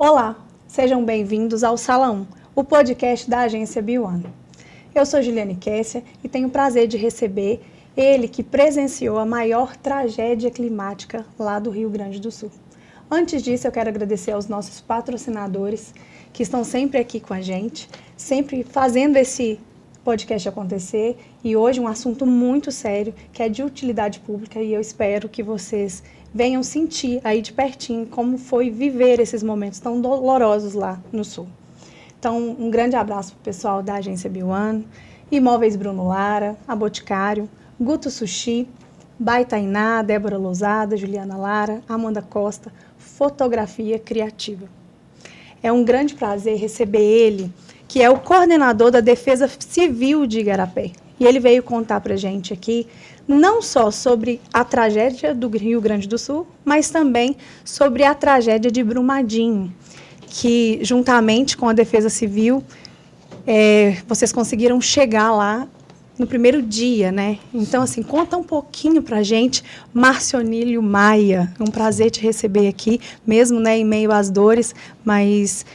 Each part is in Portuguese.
Olá, sejam bem-vindos ao Sala 1, o podcast da agência B1. Eu sou Juliane Kessia e tenho o prazer de receber ele que presenciou a maior tragédia climática lá do Rio Grande do Sul. Antes disso, eu quero agradecer aos nossos patrocinadores que estão sempre aqui com a gente, sempre fazendo esse podcast acontecer, e hoje um assunto muito sério, que é de utilidade pública, e eu espero que vocês venham sentir aí de pertinho como foi viver esses momentos tão dolorosos lá no Sul. Então, um grande abraço para o pessoal da agência B1, Imóveis Bruno Lara, a Boticário, Guto Sushi, Baitainá, Débora Lousada, Juliana Lara, Amanda Costa, Fotografia Criativa. É um grande prazer receber ele, que é o coordenador da Defesa Civil de Igarapé. E ele veio contar para a gente aqui, não só sobre a tragédia do Rio Grande do Sul, mas também sobre a tragédia de Brumadinho, que, juntamente com a Defesa Civil, vocês conseguiram chegar lá no primeiro dia, né? Então, assim, conta um pouquinho para a gente, Marcionílio Maia. É um prazer te receber aqui, mesmo, né, em meio às dores, mas,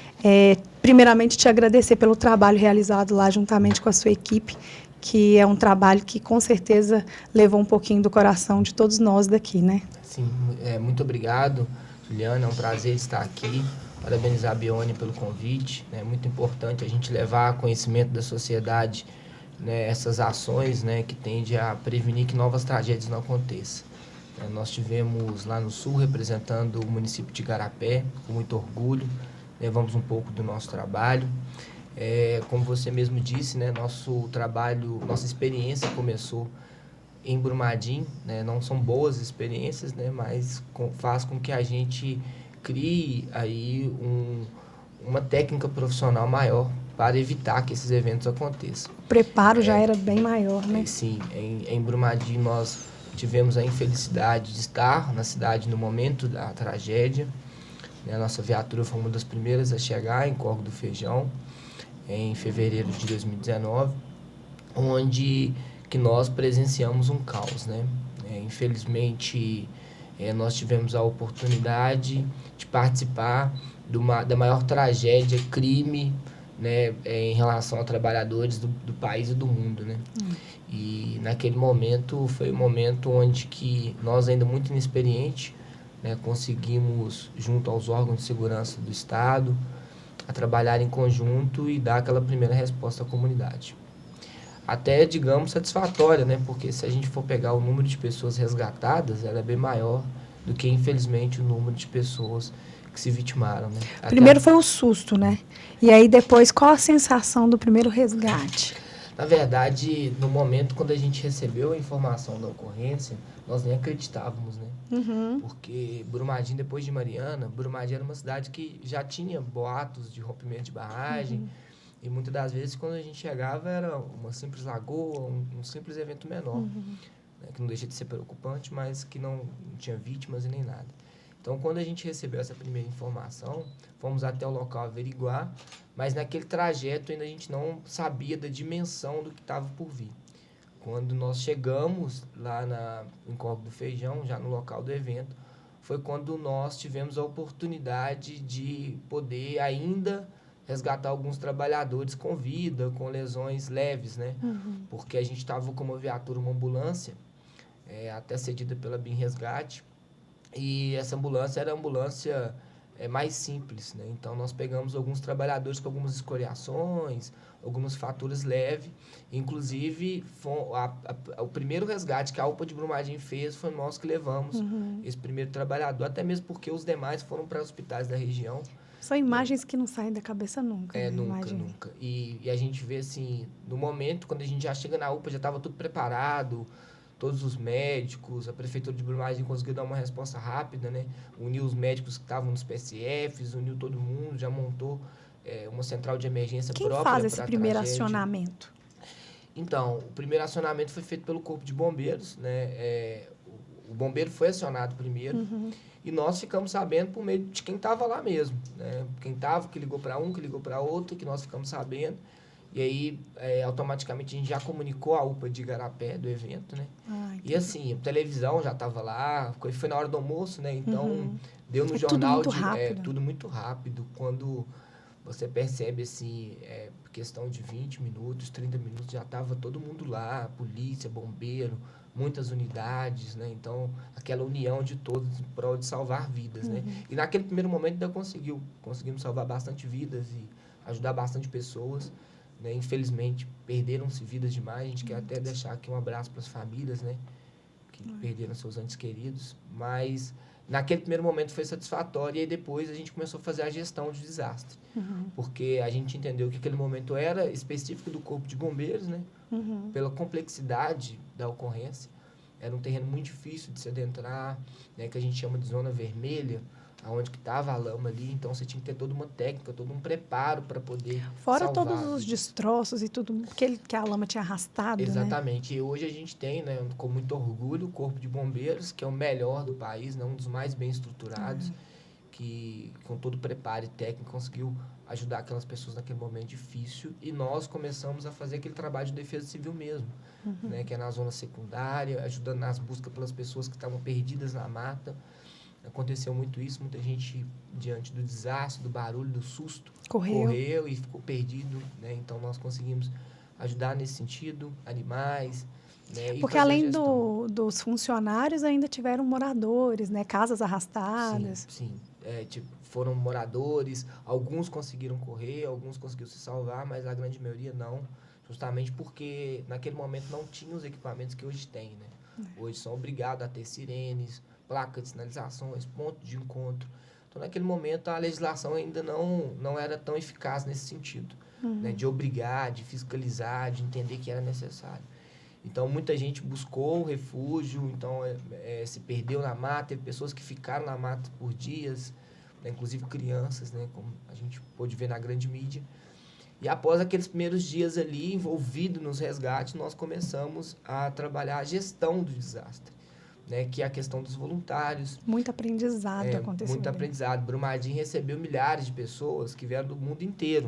primeiramente, te agradecer pelo trabalho realizado lá juntamente com a sua equipe, que é um trabalho que, com certeza, levou um pouquinho do coração de todos nós daqui, né? Sim, muito obrigado, Juliana, é um prazer estar aqui. Parabenizar a Bione pelo convite. É muito importante a gente levar a conhecimento da sociedade, né, essas ações, né, que tendem a prevenir que novas tragédias não aconteçam. Nós tivemos lá no Sul, representando o município de Igarapé, com muito orgulho, levamos um pouco do nosso trabalho. Como você mesmo disse, né, nosso trabalho, nossa experiência começou em Brumadinho, né, não são boas experiências, né, mas faz com que a gente crie aí uma técnica profissional maior para evitar que esses eventos aconteçam. O preparo já era bem maior, né? Sim, em Brumadinho nós tivemos a infelicidade de estar na cidade no momento da tragédia. A nossa viatura foi uma das primeiras a chegar em Córrego do Feijão, em fevereiro de 2019, onde que nós presenciamos um caos, né? Infelizmente, nós tivemos a oportunidade de participar da maior tragédia, crime, né, em relação a trabalhadores do país e do mundo, né? E naquele momento foi um momento onde que nós, ainda muito inexperientes, né, conseguimos, junto aos órgãos de segurança do Estado, a trabalhar em conjunto e dar aquela primeira resposta à comunidade. Até, digamos, satisfatória, né? Porque se a gente for pegar o número de pessoas resgatadas, ela é bem maior do que, infelizmente, o número de pessoas que se vitimaram, né? Primeiro foi o susto, né? E aí depois, qual a sensação do primeiro resgate? Na verdade, no momento quando a gente recebeu a informação da ocorrência, nós nem acreditávamos, né? Uhum. Porque Brumadinho, depois de Mariana, Brumadinho era uma cidade que já tinha boatos de rompimento de barragem. Uhum. E muitas das vezes, quando a gente chegava, era uma simples lagoa, um simples evento menor. Uhum. Né, que não deixa de ser preocupante, mas que não tinha vítimas e nem nada. Então, quando a gente recebeu essa primeira informação, fomos até o local averiguar, mas naquele trajeto ainda a gente não sabia da dimensão do que estava por vir. Quando nós chegamos lá em Córrego do Feijão, já no local do evento, foi quando nós tivemos a oportunidade de poder ainda resgatar alguns trabalhadores com vida, com lesões leves, né? Uhum. Porque a gente estava com uma viatura, uma ambulância, até cedida pela BIM Resgate, e essa ambulância era a ambulância mais simples, né? Então, nós pegamos alguns trabalhadores com algumas escoriações, algumas fraturas leves. Inclusive, o primeiro resgate que a UPA de Brumadinho fez foi nós que levamos esse primeiro trabalhador, até mesmo porque os demais foram para hospitais da região. São imagens que não saem da cabeça nunca. Né? Nunca. E a gente vê, assim, no momento, quando a gente já chega na UPA, já estava tudo preparado, todos os médicos, a Prefeitura de Brumadinho conseguiu dar uma resposta rápida, né? Uniu os médicos que estavam nos PSFs, uniu todo mundo, já montou uma central de emergência própria para a tragédia. Quem faz esse primeiro acionamento? Então, o primeiro acionamento foi feito pelo Corpo de Bombeiros, né? O bombeiro foi acionado primeiro, e nós ficamos sabendo por meio de quem estava lá mesmo, né? Quem estava, que ligou para um, que ligou para outro, que nós ficamos sabendo. E aí, automaticamente, a gente já comunicou a UPA de Igarapé do evento, né? E assim, a televisão já estava lá, foi na hora do almoço, né? Então, deu no jornal tudo muito rápido. tudo muito rápido. Quando você percebe, assim, questão de 20 minutos, 30 minutos, já estava todo mundo lá, polícia, bombeiro, muitas unidades, né? Então, aquela união de todos em prol de salvar vidas, né? E naquele primeiro momento ainda conseguimos salvar bastante vidas e ajudar bastante pessoas, né? Infelizmente, perderam-se vidas demais. A gente quer até deixar aqui um abraço para as famílias, né? Que perderam seus entes queridos. Mas, naquele primeiro momento foi satisfatório e aí depois a gente começou a fazer a gestão de desastre. Porque a gente entendeu que aquele momento era específico do Corpo de Bombeiros, né? Pela complexidade da ocorrência. Era um terreno muito difícil de se adentrar, né? Que a gente chama de zona vermelha, aonde que estava a lama ali. Então, você tinha que ter toda uma técnica, todo um preparo para poder Fora salvar todos os destroços e tudo que a lama tinha arrastado, Exatamente. E hoje a gente tem, né, com muito orgulho, o Corpo de Bombeiros, que é o melhor do país, né, um dos mais bem estruturados, que com todo o preparo e técnica conseguiu ajudar aquelas pessoas naquele momento difícil. E nós começamos a fazer aquele trabalho de defesa civil mesmo, né, que é na zona secundária, ajudando nas buscas pelas pessoas que estavam perdidas na mata. Aconteceu muito isso, muita gente, diante do desastre, do barulho, do susto, correu e ficou perdido, né? Então, nós conseguimos ajudar nesse sentido, animais, né? E porque além dos funcionários, ainda tiveram moradores, né? Casas arrastadas. Sim. Foram moradores, alguns conseguiram correr, alguns conseguiram se salvar, mas a grande maioria não, justamente porque naquele momento não tinha os equipamentos que hoje tem, né? Hoje são obrigados a ter sirenes, placa de sinalizações, ponto de encontro. Então, naquele momento, a legislação ainda não era tão eficaz nesse sentido, né? De obrigar, de fiscalizar, de entender que era necessário. Então, muita gente buscou refúgio, então se perdeu na mata, teve pessoas que ficaram na mata por dias, né? Inclusive crianças, né? Como a gente pôde ver na grande mídia. E após aqueles primeiros dias ali, envolvidos nos resgates, nós começamos a trabalhar a gestão do desastre. Né, que é a questão dos voluntários. Muito aprendizado aconteceu. Muito aprendizado. Brumadinho recebeu milhares de pessoas que vieram do mundo inteiro.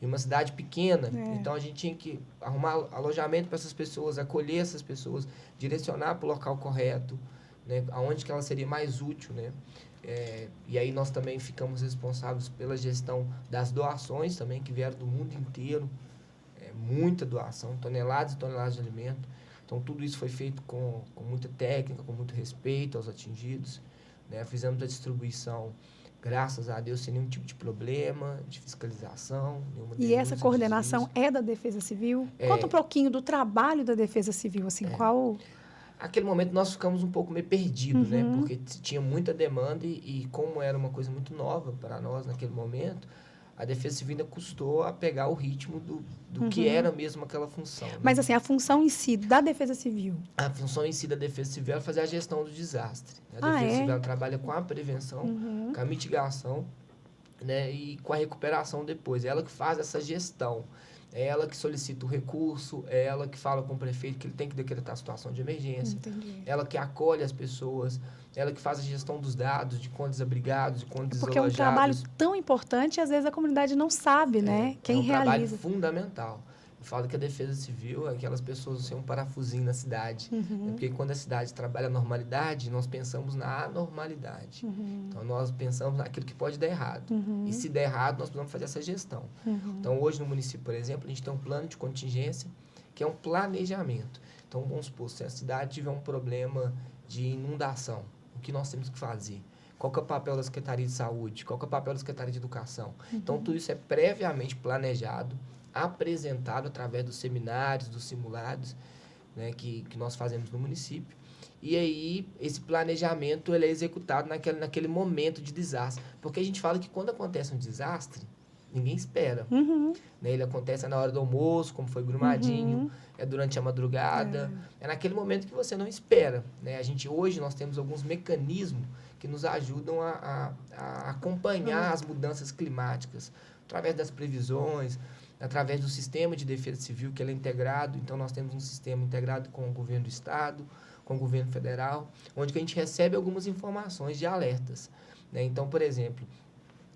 Em uma cidade pequena. Então, a gente tinha que arrumar alojamento para essas pessoas, acolher essas pessoas, direcionar para o local correto, né, aonde que ela seria mais útil. Né? E aí, nós também ficamos responsáveis pela gestão das doações também, que vieram do mundo inteiro. Muita doação, toneladas e toneladas de alimento. Então, tudo isso foi feito com muita técnica, com muito respeito aos atingidos. Né? Fizemos a distribuição, graças a Deus, sem nenhum tipo de problema, de fiscalização. E essa coordenação é da Defesa Civil? Conta um pouquinho do trabalho da Defesa Civil, assim, qual... Naquele momento, nós ficamos um pouco meio perdidos, né? Porque tinha muita demanda e como era uma coisa muito nova para nós naquele momento, a Defesa Civil ainda custou a pegar o ritmo do que era mesmo aquela função. Né? Mas, assim, a função em si da Defesa Civil? A função em si da Defesa Civil é fazer a gestão do desastre. A Defesa Civil trabalha com a prevenção, com a mitigação, né, e com a recuperação depois. É ela que faz essa gestão. É ela que solicita o recurso, é ela que fala com o prefeito que ele tem que decretar a situação de emergência. Entendi. Ela que acolhe as pessoas, ela que faz a gestão dos dados, de quantos desabrigados, de quantos desalojados. Porque é um trabalho tão importante e às vezes a comunidade não sabe, né? Quem realiza. É um trabalho fundamental. Eu falo que a Defesa Civil é aquelas pessoas que um parafusinho na cidade. Porque quando a cidade trabalha a normalidade, nós pensamos na anormalidade. Então, nós pensamos naquilo que pode dar errado. E se der errado, nós precisamos fazer essa gestão. Então, hoje no município, por exemplo, a gente tem um plano de contingência, que é um planejamento. Então, vamos supor, se a cidade tiver um problema de inundação, o que nós temos que fazer? Qual que é o papel da Secretaria de Saúde? Qual que é o papel da Secretaria de Educação? Então, tudo isso é previamente planejado, apresentado através dos seminários, dos simulados, né, que nós fazemos no município. E aí, esse planejamento ele é executado naquele momento de desastre. Porque a gente fala que quando acontece um desastre, ninguém espera. Né? Ele acontece na hora do almoço, como foi Brumadinho, é durante a madrugada. É naquele momento que você não espera. Né? Hoje nós temos alguns mecanismos que nos ajudam a acompanhar as mudanças climáticas, através das previsões, através do sistema de defesa civil, que ele é integrado. Então, nós temos um sistema integrado com o governo do estado, com o governo federal, onde que a gente recebe algumas informações de alertas. Né? Então, por exemplo,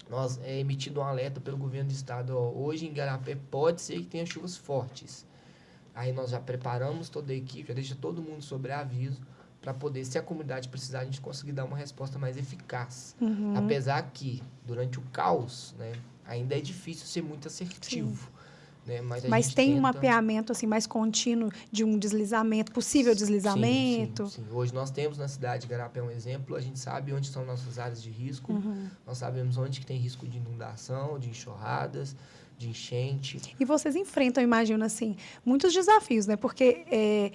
nós é emitido um alerta pelo governo do estado, ó, hoje em Igarapé pode ser que tenha chuvas fortes. Aí nós já preparamos toda a equipe, já deixa todo mundo sobre aviso, para poder, se a comunidade precisar, a gente conseguir dar uma resposta mais eficaz. Apesar que, durante o caos, né, ainda é difícil ser muito assertivo. Né? Mas tem um mapeamento assim, mais contínuo de um deslizamento, possível deslizamento? Sim. Hoje nós temos na cidade de Igarapé um exemplo, a gente sabe onde são nossas áreas de risco, nós sabemos onde que tem risco de inundação, de enxurradas, de enchente. E vocês enfrentam, imagino assim, muitos desafios, né? Porque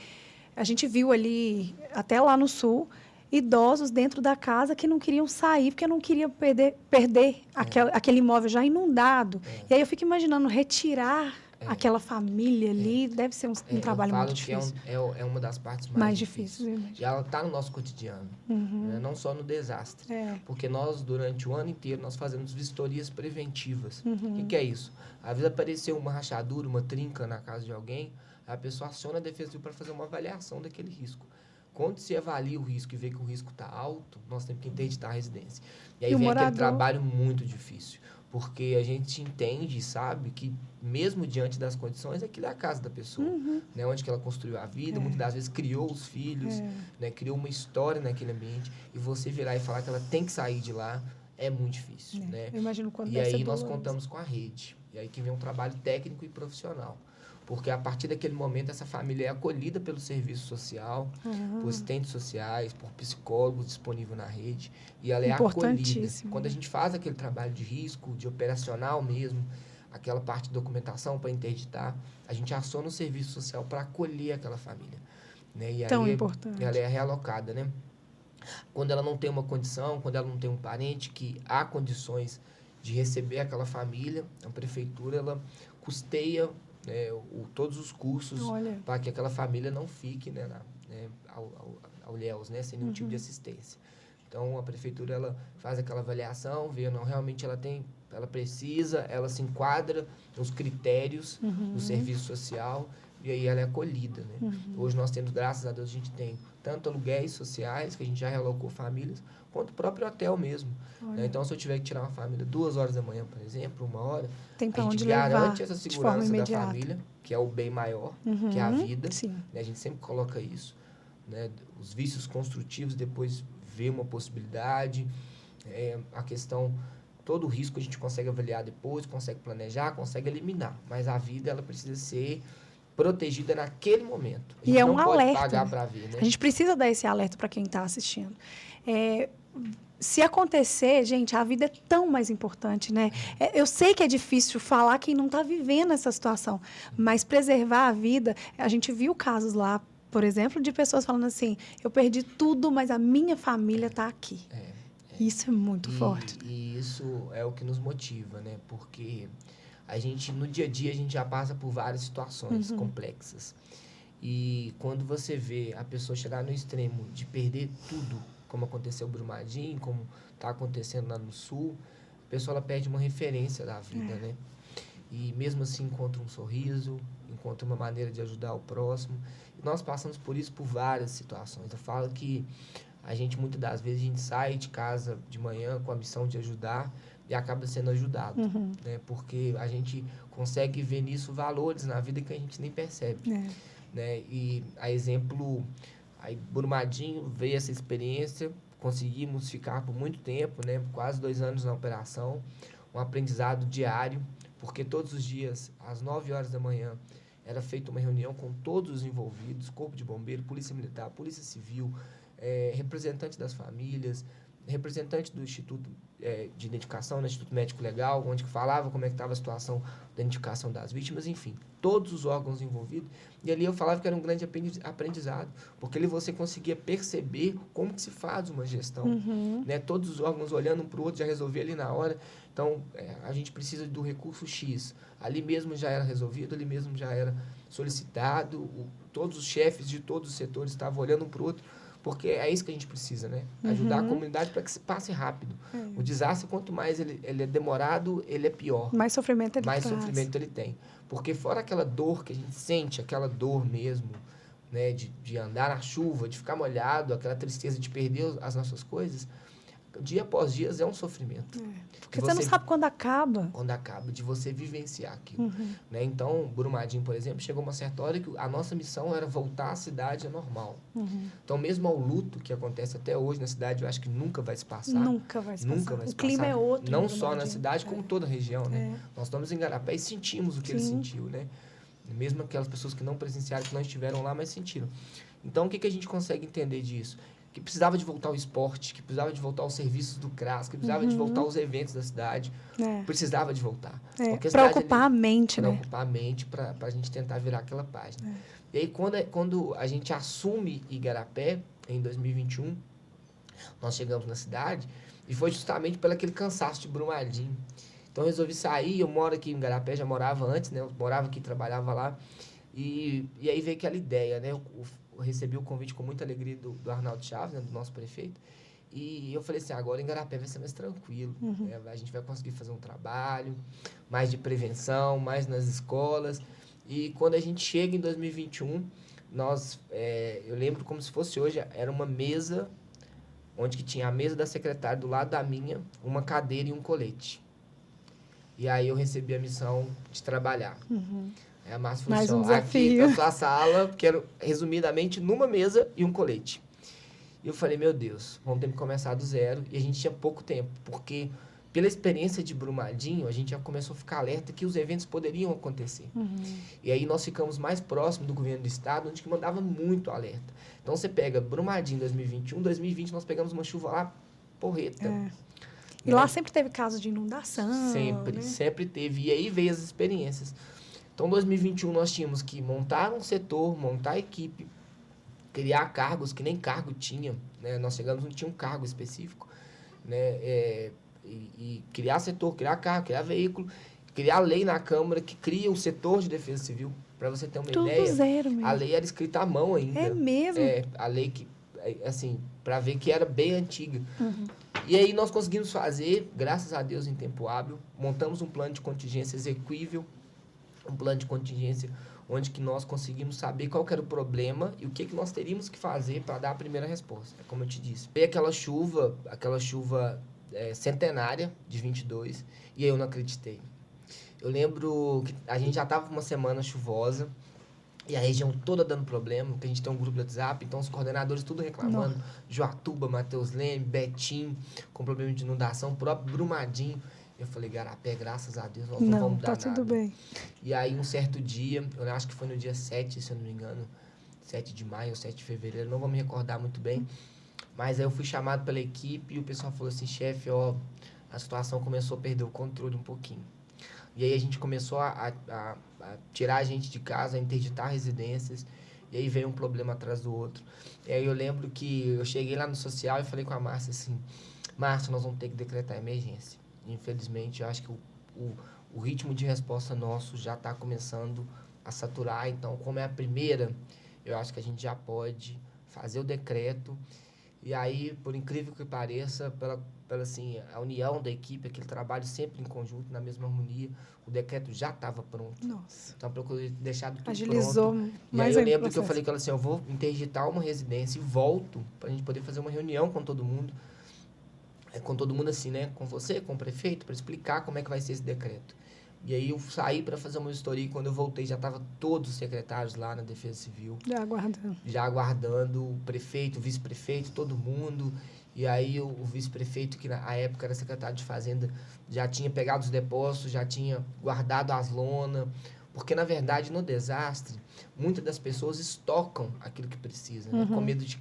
a gente viu ali, até lá no sul, idosos dentro da casa que não queriam sair porque não queriam perder aquele imóvel já inundado. E aí eu fico imaginando retirar aquela família ali, deve ser um trabalho muito difícil. É uma das partes mais difíceis. Difícil. E ela está no nosso cotidiano, né? Não só no desastre. Porque nós, durante o ano inteiro, nós fazemos vistorias preventivas. O que é isso? Às vezes apareceu uma rachadura, uma trinca na casa de alguém, a pessoa aciona a Defesa Civil para fazer uma avaliação daquele risco. Quando se avalia o risco e vê que o risco está alto, nós temos que interditar a residência. E aí vem aquele trabalho muito difícil. Porque a gente entende e sabe que, mesmo diante das condições, aquilo é a casa da pessoa. Né? Onde que ela construiu a vida, muitas das vezes criou os filhos, né? Criou uma história naquele ambiente. E você virar e falar que ela tem que sair de lá é muito difícil. Né? Eu imagino quando e aí nós contamos com a rede. E aí que vem um trabalho técnico e profissional. Porque a partir daquele momento essa família é acolhida pelo serviço social, por assistentes sociais, por psicólogos disponíveis na rede, e ela é acolhida. Quando a gente faz aquele trabalho de risco, de operacional mesmo, aquela parte de documentação para interditar, a gente aciona o serviço social para acolher aquela família. Né? E tão aí importante. Ela é realocada, né? Quando ela não tem uma condição, quando ela não tem um parente que há condições de receber aquela família, a prefeitura ela custeia todos os cursos para que aquela família não fique, né, ao léus, né, sem nenhum tipo de assistência. Então, a prefeitura ela faz aquela avaliação, vê, não, realmente ela precisa, ela se enquadra nos critérios do serviço social e aí ela é acolhida. Né? Hoje nós temos, graças a Deus, a gente tem tanto aluguéis sociais, que a gente já realocou famílias, quanto o próprio hotel mesmo. Né? Então, se eu tiver que tirar uma família 2 horas da manhã, por exemplo, 1 hora, a gente garante essa segurança da família, que é o bem maior, que é a vida. Né? A gente sempre coloca isso. Né? Os vícios construtivos, depois vê uma possibilidade. A questão, todo o risco a gente consegue avaliar depois, consegue planejar, consegue eliminar. Mas a vida, ela precisa ser protegida naquele momento. A gente não pode alerta, pagar para ver, né? A gente precisa dar esse alerta para quem está assistindo. Se acontecer, gente, a vida é tão mais importante, né? Eu sei que é difícil falar quem não está vivendo essa situação, mas preservar a vida, a gente viu casos lá, por exemplo, de pessoas falando assim, eu perdi tudo, mas a minha família está aqui. Isso é muito forte. E isso é o que nos motiva, né? Porque a gente, no dia a dia, a gente já passa por várias situações complexas. E quando você vê a pessoa chegar no extremo de perder tudo, como aconteceu em Brumadinho, como está acontecendo lá no Sul, a pessoa ela perde uma referência da vida, né? E mesmo assim encontra um sorriso, encontra uma maneira de ajudar o próximo. E nós passamos por isso por várias situações. Eu falo que a gente, muitas das vezes, a gente sai de casa de manhã com a missão de ajudar e acaba sendo ajudado, né? Porque a gente consegue ver nisso valores na vida que a gente nem percebe. Né? E, a exemplo, aí Brumadinho veio essa experiência, conseguimos ficar por muito tempo, né? Quase 2 anos na operação, um aprendizado diário, porque todos os dias, às 9 horas da manhã, era feita uma reunião com todos os envolvidos, Corpo de Bombeiro, Polícia Militar, Polícia Civil, representante das famílias, representante do Instituto de Identificação, no Instituto Médico Legal, onde falava como é que estava a situação da identificação das vítimas, enfim, todos os órgãos envolvidos. E ali eu falava que era um grande aprendizado, porque ali você conseguia perceber como que se faz uma gestão. Né? Todos os órgãos olhando um para o outro, já resolvia ali na hora. Então, a gente precisa do recurso X. Ali mesmo já era resolvido, ali mesmo já era solicitado, todos os chefes de todos os setores estavam olhando um para o outro, porque é isso que a gente precisa, né? Ajudar a comunidade para que se passe rápido. O desastre, quanto mais ele é demorado, ele é pior. Mais sofrimento ele mais traz. Sofrimento ele tem. Porque fora aquela dor que a gente sente, aquela dor mesmo, né? De andar na chuva, de ficar molhado, aquela tristeza de perder as nossas coisas, dia após dia é um sofrimento. Porque você não sabe quando acaba. Quando acaba, de você vivenciar aquilo. Né? Então, Brumadinho, por exemplo, chegou uma certa hora que a nossa missão era voltar à cidade normal. Então, mesmo ao luto que acontece até hoje na cidade, eu acho que nunca vai se passar. Nunca vai se passar. O clima é outro. Não só na cidade, como toda a região. Né? Nós estamos em Igarapé e sentimos o que ele sentiu. Né? Mesmo aquelas pessoas que não presenciaram, que não estiveram lá, mas sentiram. Então, o que a gente consegue entender disso? Que precisava de voltar ao esporte, que precisava de voltar aos serviços do CRAS, que precisava de voltar aos eventos da cidade. Precisava de voltar. Para ocupar a mente, né? Para ocupar a mente, para a gente tentar virar aquela página. E aí, quando a gente assume Igarapé, em 2021, nós chegamos na cidade, e foi justamente pelo aquele cansaço de Brumadinho. Então, eu resolvi sair, eu moro aqui em Igarapé, já morava antes, né? Eu morava aqui, trabalhava lá. E aí veio aquela ideia, né? Eu recebi o convite com muita alegria do Arnaldo Chaves, né, do nosso prefeito, e eu falei assim, agora em Igarapé vai ser mais tranquilo, né? A gente vai conseguir fazer um trabalho mais de prevenção, mais nas escolas, e quando a gente chega em 2021, eu lembro como se fosse hoje, era uma mesa, onde que tinha a mesa da secretária do lado da minha, uma cadeira e um colete. E aí eu recebi a missão de trabalhar. A Márcia falou assim, aqui na sua sala, quero resumidamente numa mesa e um colete. E eu falei, meu Deus, vamos ter que começar do zero. E a gente tinha pouco tempo, porque pela experiência de Brumadinho, a gente já começou a ficar alerta que os eventos poderiam acontecer. E aí nós ficamos mais próximos do governo do estado, onde que mandava muito alerta. Então você pega Brumadinho 2021, 2020 nós pegamos uma chuva lá porreta. E lá sempre teve casos de inundação. Sempre teve. E aí veio as experiências. Então, em 2021, nós tínhamos que montar um setor, montar a equipe, criar cargos que nem cargo tinha. Né? Nós chegamos, não tinha um cargo específico. Né? E criar setor, criar carro, criar veículo, criar lei na Câmara que cria o setor de defesa civil. Para você ter uma ideia, Tudo zero mesmo. A lei era escrita à mão ainda. É mesmo? A lei que, assim, para ver que era bem antiga. E aí nós conseguimos fazer, graças a Deus, em tempo hábil, montamos um plano de contingência exequível, um plano de contingência onde que nós conseguimos saber qual que era o problema e o que nós teríamos que fazer para dar a primeira resposta, como eu te disse. Veio aquela chuva centenária de 22, e aí eu não acreditei. Eu lembro que a gente já estava uma semana chuvosa, e a região toda dando problema, porque a gente tem um grupo de WhatsApp, então os coordenadores tudo reclamando. Joatuba, Matheus Leme, Betim, com problema de inundação, o próprio Brumadinho. Eu falei, Igarapé, graças a Deus, nós não vamos dar nada. Tudo bem. E aí, um certo dia, eu acho que foi no dia 7, se eu não me engano, 7 de maio ou 7 de fevereiro, não vou me recordar muito bem, mas aí eu fui chamado pela equipe e o pessoal falou assim, chefe, a situação começou a perder o controle um pouquinho. E aí a gente começou a tirar a gente de casa, a interditar residências, e aí veio um problema atrás do outro. E aí eu lembro que eu cheguei lá no social e falei com a Márcia assim, Márcia, nós vamos ter que decretar emergência. Infelizmente, eu acho que o ritmo de resposta nosso já está começando a saturar. Então, como é a primeira, eu acho que a gente já pode fazer o decreto. E aí, por incrível que pareça, pela assim, a união da equipe, aquele trabalho sempre em conjunto, na mesma harmonia, o decreto já estava pronto. Nossa. Então, procurei deixar tudo agilizou pronto. Mais e aí eu lembro que eu falei com ela assim, eu vou interditar uma residência e volto para a gente poder fazer uma reunião com todo mundo. Com todo mundo assim, né? Com você, com o prefeito, para explicar como é que vai ser esse decreto. E aí eu saí para fazer uma vistoria e quando eu voltei já estavam todos os secretários lá na Defesa Civil. Já aguardando o prefeito, o vice-prefeito, todo mundo. E aí o vice-prefeito, que na época era secretário de Fazenda, já tinha pegado os depósitos, já tinha guardado as lonas. Porque, na verdade, no desastre, muitas das pessoas estocam aquilo que precisa, né? Com medo de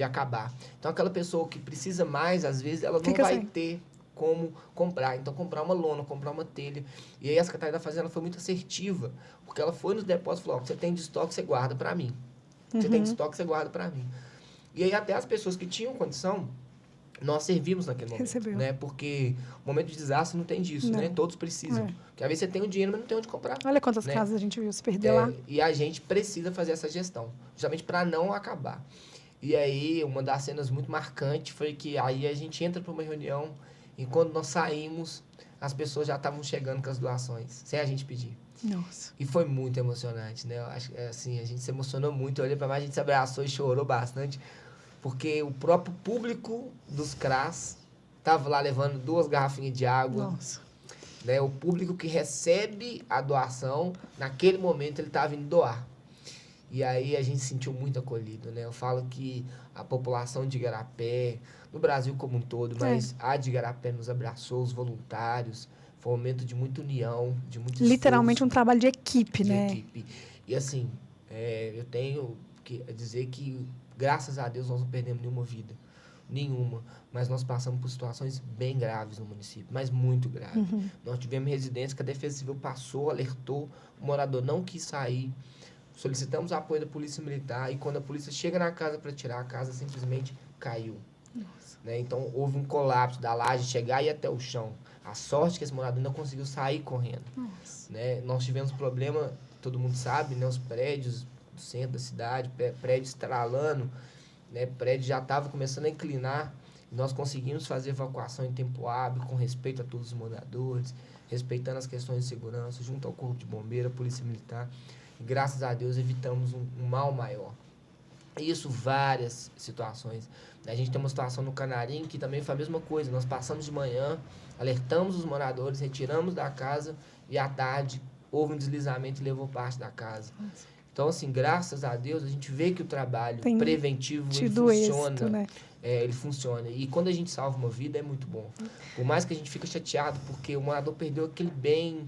acabar, Então, aquela pessoa que precisa mais, às vezes, ela não vai ter como comprar. Então, comprar uma lona, comprar uma telha. E aí, a Secretaria da Fazenda foi muito assertiva, porque ela foi nos depósitos e falou, você tem de estoque, você guarda para mim. Você tem de estoque, você guarda para mim. E aí, até as pessoas que tinham condição, nós servimos naquele momento, né? Porque o momento de desastre não tem disso, né? Todos precisam. Porque às vezes você tem o dinheiro, mas não tem onde comprar. Olha quantas casas a gente viu se perder lá. E a gente precisa fazer essa gestão, justamente para não acabar. E aí, uma das cenas muito marcantes foi que aí a gente entra para uma reunião e quando nós saímos, as pessoas já estavam chegando com as doações, sem a gente pedir. Nossa. E foi muito emocionante, né? Eu acho que, assim, a gente se emocionou muito. Eu olhei para mais, a gente se abraçou e chorou bastante. Porque o próprio público dos CRAS estava lá levando 2 garrafinhas de água. Nossa. Né? O público que recebe a doação, naquele momento ele estava indo doar. E aí a gente se sentiu muito acolhido, né? Eu falo que a população de Igarapé, no Brasil como um todo, mas a de Igarapé nos abraçou, os voluntários. Foi um momento de muita união, de muito Literalmente um esforço trabalho de equipe, de né? equipe. E assim, eu tenho que dizer que, graças a Deus, nós não perdemos nenhuma vida. Nenhuma. Mas nós passamos por situações bem graves no município, mas muito graves. Nós tivemos residência que a Defesa Civil passou, alertou, o morador não quis sair. Solicitamos apoio da Polícia Militar e quando a polícia chega na casa para tirar, a casa simplesmente caiu. Né? Então, houve um colapso da laje chegar e ir até o chão. A sorte que esse morador ainda conseguiu sair correndo. Né? Nós tivemos problema, todo mundo sabe, né? Os prédios do centro da cidade, prédios estralando, né? Prédio já estava começando a inclinar. Nós conseguimos fazer evacuação em tempo hábil, com respeito a todos os moradores, respeitando as questões de segurança, junto ao Corpo de Bombeiro, a Polícia Militar. E, graças a Deus, evitamos um mal maior. Isso, várias situações. A gente tem uma situação no Canarim que também foi a mesma coisa. Nós passamos de manhã, alertamos os moradores, retiramos da casa e à tarde houve um deslizamento e levou parte da casa. Então, assim, graças a Deus, a gente vê que o trabalho preventivo ele funciona. Êxito, né? Ele funciona. E quando a gente salva uma vida, é muito bom. Por mais que a gente fique chateado, porque o morador perdeu aquele bem,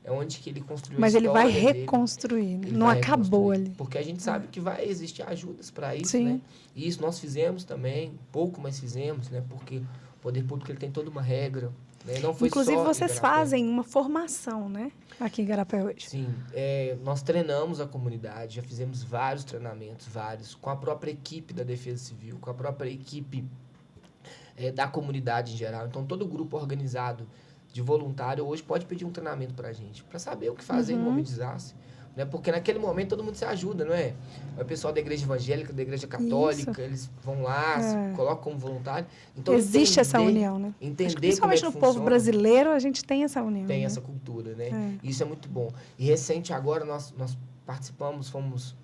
é onde que ele construiu Mas a ele história vai dele. reconstruir, Ele não vai acabou reconstruir. ali. Porque a gente sabe que vai existir ajudas para isso, Sim. né? E isso nós fizemos também, pouco, mas fizemos, né? Porque o poder público ele tem toda uma regra. Né? Não foi Inclusive, só vocês Igarapé. fazem uma formação, né? Aqui em Igarapé hoje. Sim, nós treinamos a comunidade, já fizemos vários treinamentos, com a própria equipe da Defesa Civil, com a própria equipe da comunidade em geral. Então, todo grupo organizado de voluntário hoje pode pedir um treinamento para a gente, para saber o que fazer no momento de desastre. Né? Porque naquele momento todo mundo se ajuda, não é? O pessoal da igreja evangélica, da igreja católica, Isso. eles vão lá, se colocam como voluntário. Então, Existe essa união, né? Entender Acho que principalmente como é que no povo funciona. brasileiro, a gente tem essa união. Tem né? essa cultura, né? Isso é muito bom. E recente agora nós participamos, fomos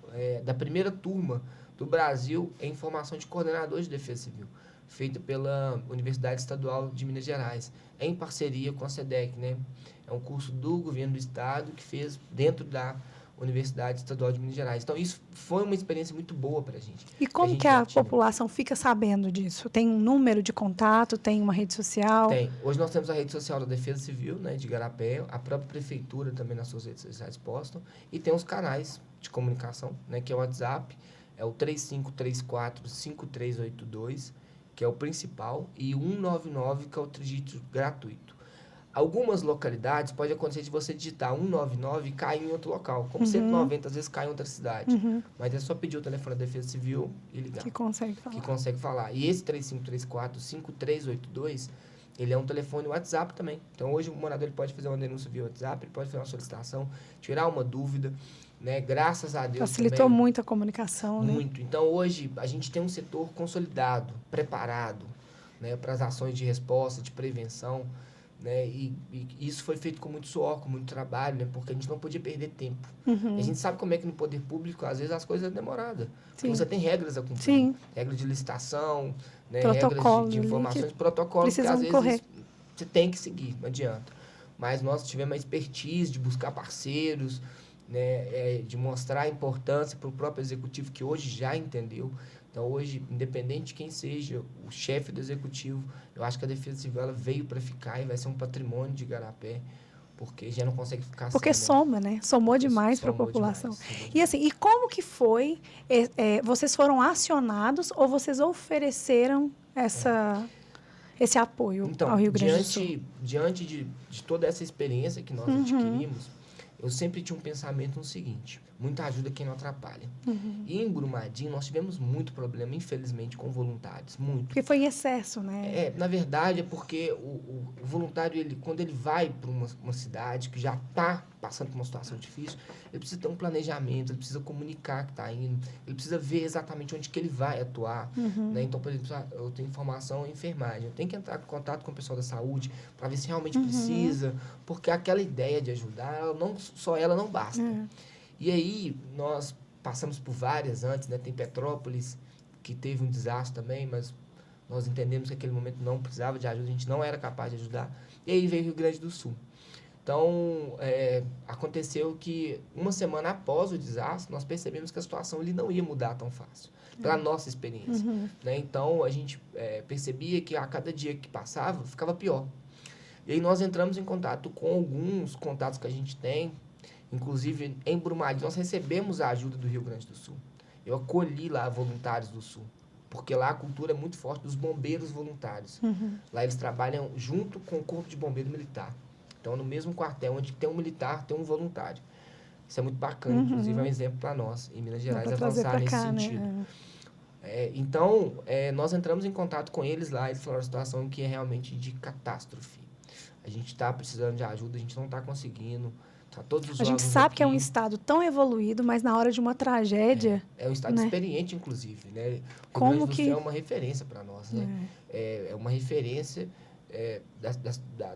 da primeira turma do Brasil em formação de coordenadores de defesa civil, feita pela Universidade Estadual de Minas Gerais, em parceria com a SEDEC, né? É um curso do governo do estado que fez dentro da Universidade Estadual de Minas Gerais. Então, isso foi uma experiência muito boa para a gente. E como que a população fica sabendo disso? Tem um número de contato? Tem uma rede social? Tem. Hoje nós temos a rede social da Defesa Civil, né, de Igarapé, a própria prefeitura também nas suas redes sociais postam, e tem os canais de comunicação, né, que é o WhatsApp, é o 3534-5382, que é o principal, e 199, que é o dígito gratuito. Algumas localidades pode acontecer de você digitar 199 e cair em outro local. Como 190, às vezes cai em outra cidade. Mas é só pedir o telefone da Defesa Civil e ligar. Que consegue falar. E esse 3534-5382, ele é um telefone WhatsApp também. Então, hoje o morador ele pode fazer uma denúncia via WhatsApp, ele pode fazer uma solicitação, tirar uma dúvida. Né? Graças a Deus facilitou também, muito a comunicação, muito. Né? Então, hoje, a gente tem um setor consolidado, preparado, né, para as ações de resposta, de prevenção. Né? E isso foi feito com muito suor, com muito trabalho, né? Porque a gente não podia perder tempo. A gente sabe como é que no poder público, às vezes, as coisas são demoradas. Você tem regras a cumprir. Sim. Regras de licitação, né? Protocolo, regras de informações, protocolos que, às vezes, correr. Você tem que seguir, não adianta. Mas nós tivemos a expertise de buscar parceiros, né? De mostrar a importância para o próprio executivo, que hoje já entendeu. Então, hoje, independente de quem seja o chefe do executivo, eu acho que a Defesa Civil ela veio para ficar e vai ser um patrimônio de Igarapé, porque já não consegue ficar porque sem, soma, né? Somou demais para a população. E assim, e como que foi? Vocês foram acionados ou vocês ofereceram esse apoio ao Rio Grande do Sul? Diante de toda essa experiência que nós adquirimos, eu sempre tinha um pensamento no seguinte: muita ajuda quem não atrapalha. E em Brumadinho nós tivemos muito problema, infelizmente, com voluntários, muito. Porque foi em excesso, né? Na verdade, é porque o voluntário, quando ele vai para uma cidade que já está passando por uma situação difícil, ele precisa ter um planejamento, ele precisa comunicar que está indo, ele precisa ver exatamente onde que ele vai atuar. Né? Então, por exemplo, eu tenho formação em enfermagem, eu tenho que entrar em contato com o pessoal da saúde para ver se realmente precisa, porque aquela ideia de ajudar, só ela não basta. E aí, nós passamos por várias antes, né? Tem Petrópolis, que teve um desastre também, mas Nós entendemos que aquele momento não precisava de ajuda, a gente não era capaz de ajudar. E aí veio o Rio Grande do Sul. Então, aconteceu que uma semana após o desastre, nós percebemos que a situação ali não ia mudar tão fácil, pela nossa experiência. Né? Então, a gente percebia que a cada dia que passava, ficava pior. E aí nós entramos em contato com alguns contatos que a gente tem, inclusive em Brumadinho, nós recebemos a ajuda do Rio Grande do Sul. Eu acolhi lá voluntários do Sul, porque lá a cultura é muito forte dos bombeiros voluntários. Lá eles trabalham junto com o Corpo de Bombeiro Militar. Então, no mesmo quartel, onde tem um militar, tem um voluntário. Isso é muito bacana, inclusive é um exemplo para nós, em Minas Gerais, avançar nesse sentido. Né? Então, nós entramos em contato com eles lá, eles falaram a situação que é realmente de catástrofe. A gente está precisando de ajuda, a gente não está conseguindo. Tá todos os a gente sabe aqui que é um estado tão evoluído, mas na hora de uma tragédia... É um estado experiente, inclusive. Né? O Como Rio Grande do Sul que... é uma referência para nós. Né? É uma referência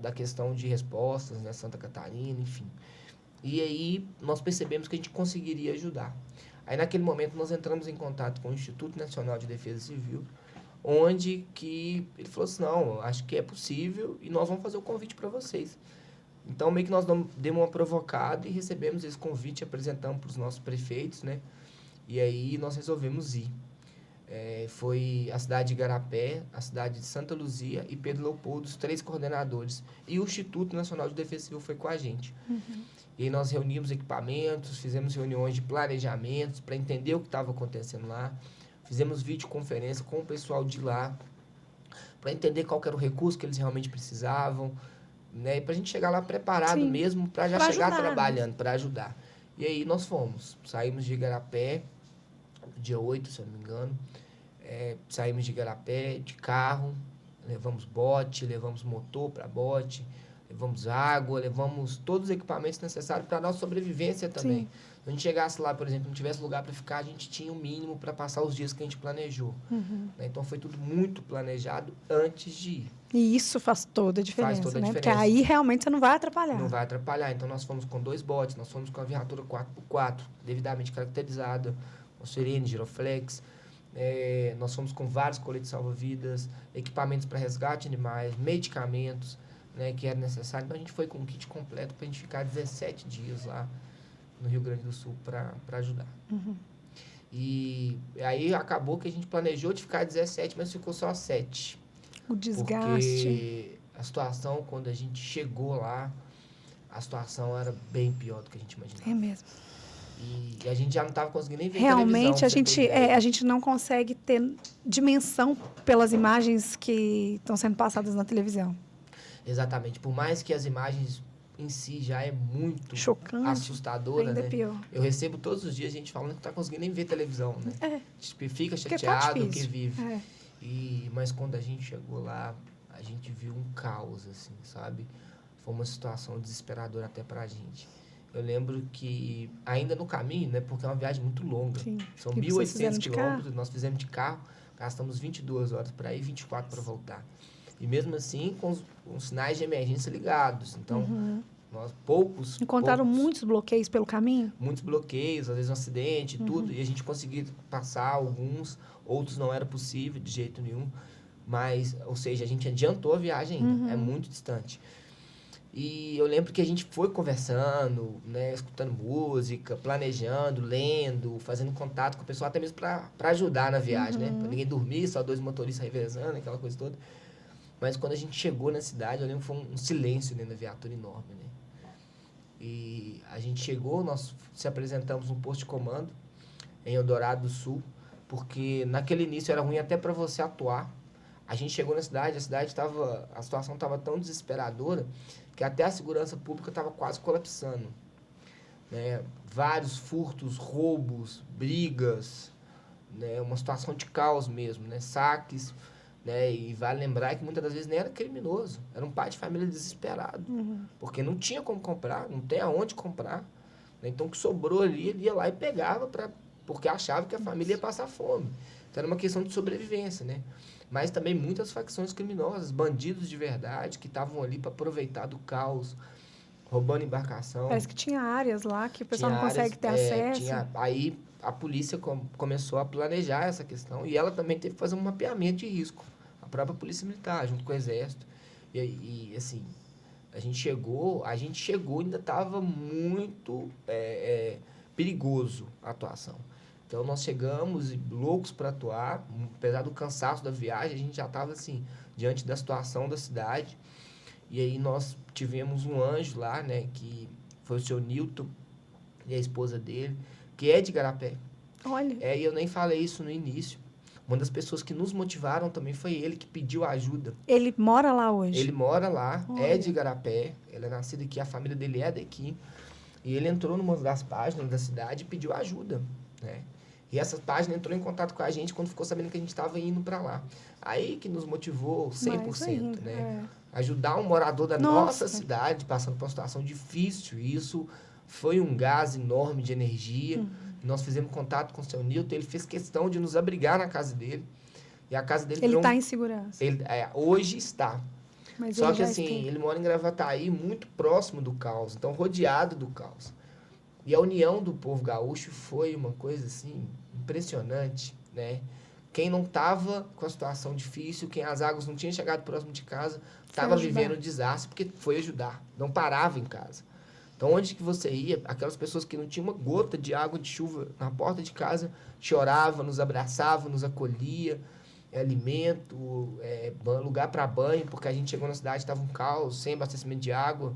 da questão de respostas, né? Santa Catarina, enfim. E aí nós percebemos que a gente conseguiria ajudar. Aí naquele momento nós entramos em contato com o Instituto Nacional de Defesa Civil, onde que ele falou assim, não, acho que é possível e nós vamos fazer o convite para vocês. Então, meio que nós demos uma provocada e recebemos esse convite, apresentamos para os nossos prefeitos, né? E aí nós resolvemos ir. Foi a cidade de Igarapé, a cidade de Santa Luzia e Pedro Leopoldo, os 3 coordenadores. E o Instituto Nacional de Defesa Civil foi com a gente. E aí nós reunimos equipamentos, fizemos reuniões de planejamentos para entender o que estava acontecendo lá. Fizemos videoconferência com o pessoal de lá para entender qual que era o recurso que eles realmente precisavam, né? E para a gente chegar lá preparado mesmo, para já chegar trabalhando, para ajudar. E aí nós fomos, saímos de Igarapé, dia 8, se eu não me engano, saímos de Igarapé de carro, levamos bote, levamos motor para bote, levamos água, levamos todos os equipamentos necessários para a nossa sobrevivência também. Se a gente chegasse lá, por exemplo, não tivesse lugar para ficar, a gente tinha o mínimo para passar os dias que a gente planejou. Né? Então, foi tudo muito planejado antes de ir. E isso faz toda a diferença, faz toda a né? diferença. Porque aí realmente você não vai atrapalhar. Não vai atrapalhar. Então, nós fomos com 2 botes, nós fomos com a viatura 4x4, devidamente caracterizada, com sirene, giroflex. Nós fomos com vários coletes salva-vidas, equipamentos para resgate de animais, medicamentos, né, que era necessário. Então, a gente foi com um kit completo para a gente ficar 17 dias lá no Rio Grande do Sul para ajudar. E aí acabou que a gente planejou de ficar 17, mas ficou só 7. O desgaste. Porque a situação, quando a gente chegou lá, a situação era bem pior do que a gente imaginava. É mesmo. E a gente já não estava conseguindo nem ver realmente televisão. A gente não consegue ter dimensão pelas imagens que estão sendo passadas na televisão. Exatamente. Por mais que as imagens em si já é muito chocante, assustadora, ainda né? pior. Eu recebo todos os dias gente falando que não está conseguindo nem ver televisão, né? Fica Porque chateado tá que vive. Mas quando a gente chegou lá, a gente viu um caos, assim, sabe? Foi uma situação desesperadora até pra gente. Eu lembro que, ainda no caminho, né? Porque é uma viagem muito longa. Sim. São 1.800 quilômetros, nós fizemos de carro, gastamos 22 horas para ir e 24 para voltar. E mesmo assim, com os sinais de emergência ligados. Então, nós Encontraram muitos bloqueios pelo caminho? Muitos bloqueios, às vezes um acidente, tudo. E a gente conseguiu passar alguns, outros não era possível de jeito nenhum. Mas, ou seja, a gente adiantou a viagem ainda, é muito distante. E eu lembro que a gente foi conversando, né, escutando música, planejando, lendo, fazendo contato com o pessoal, até mesmo para ajudar na viagem, né? Para ninguém dormir, só 2 motoristas revezando, aquela coisa toda. Mas quando a gente chegou na cidade, eu lembro que foi um silêncio dentro da viatura enorme, né? E a gente chegou, nós se apresentamos no posto de comando, em Eldorado do Sul, porque naquele início era ruim até para você atuar. A gente chegou na cidade, a situação estava tão desesperadora que até a segurança pública estava quase colapsando. Né? Vários furtos, roubos, brigas, né? Uma situação de caos mesmo, né? Saques, né? E vale lembrar que muitas das vezes nem era criminoso, era um pai de família desesperado, porque não tinha como comprar, não tem aonde comprar. Né? Então o que sobrou ali, ele ia lá e pegava porque achava que a família ia passar fome. Então era uma questão de sobrevivência, né? Mas também muitas facções criminosas, bandidos de verdade, que estavam ali para aproveitar do caos, roubando embarcação. Parece que tinha áreas lá que o pessoal não consegue ter acesso. Aí a polícia começou a planejar essa questão e ela também teve que fazer um mapeamento de risco. A própria Polícia Militar, junto com o Exército. E assim, a gente chegou ainda estava muito perigoso a atuação. Então, nós chegamos loucos para atuar, apesar do cansaço da viagem, a gente já estava assim, diante da situação da cidade. E aí nós tivemos um anjo lá, né, que foi o seu Newton e a esposa dele, que é de Igarapé. Olha. E eu nem falei isso no início. Uma das pessoas que nos motivaram também foi ele, que pediu ajuda. Ele mora lá hoje? Ele mora lá, Olha. é de Igarapé, ele é nascido aqui, a família dele é daqui. E ele entrou numa das páginas da cidade e pediu ajuda, né? E essa página entrou em contato com a gente quando ficou sabendo que a gente estava indo para lá. Aí que nos motivou 100%, ainda, né? Ajudar um morador da nossa cidade, passando por uma situação difícil. E isso foi um gás enorme de energia. Nós fizemos contato com o seu Newton, ele fez questão de nos abrigar na casa dele. E a casa dele ele está em segurança? Ele, hoje está. Mas só que assim, ele mora em Gravataí, muito próximo do caos, então rodeado do caos. E a união do povo gaúcho foi uma coisa assim impressionante, né? Quem não estava com a situação difícil, quem as águas não tinha chegado próximo de casa, estava vivendo um desastre porque foi ajudar, não parava em casa. Então, onde que você ia, aquelas pessoas que não tinham uma gota de água de chuva na porta de casa, choravam, nos abraçavam, nos acolhia, alimento, lugar para banho, porque a gente chegou na cidade, estava um caos, sem abastecimento de água.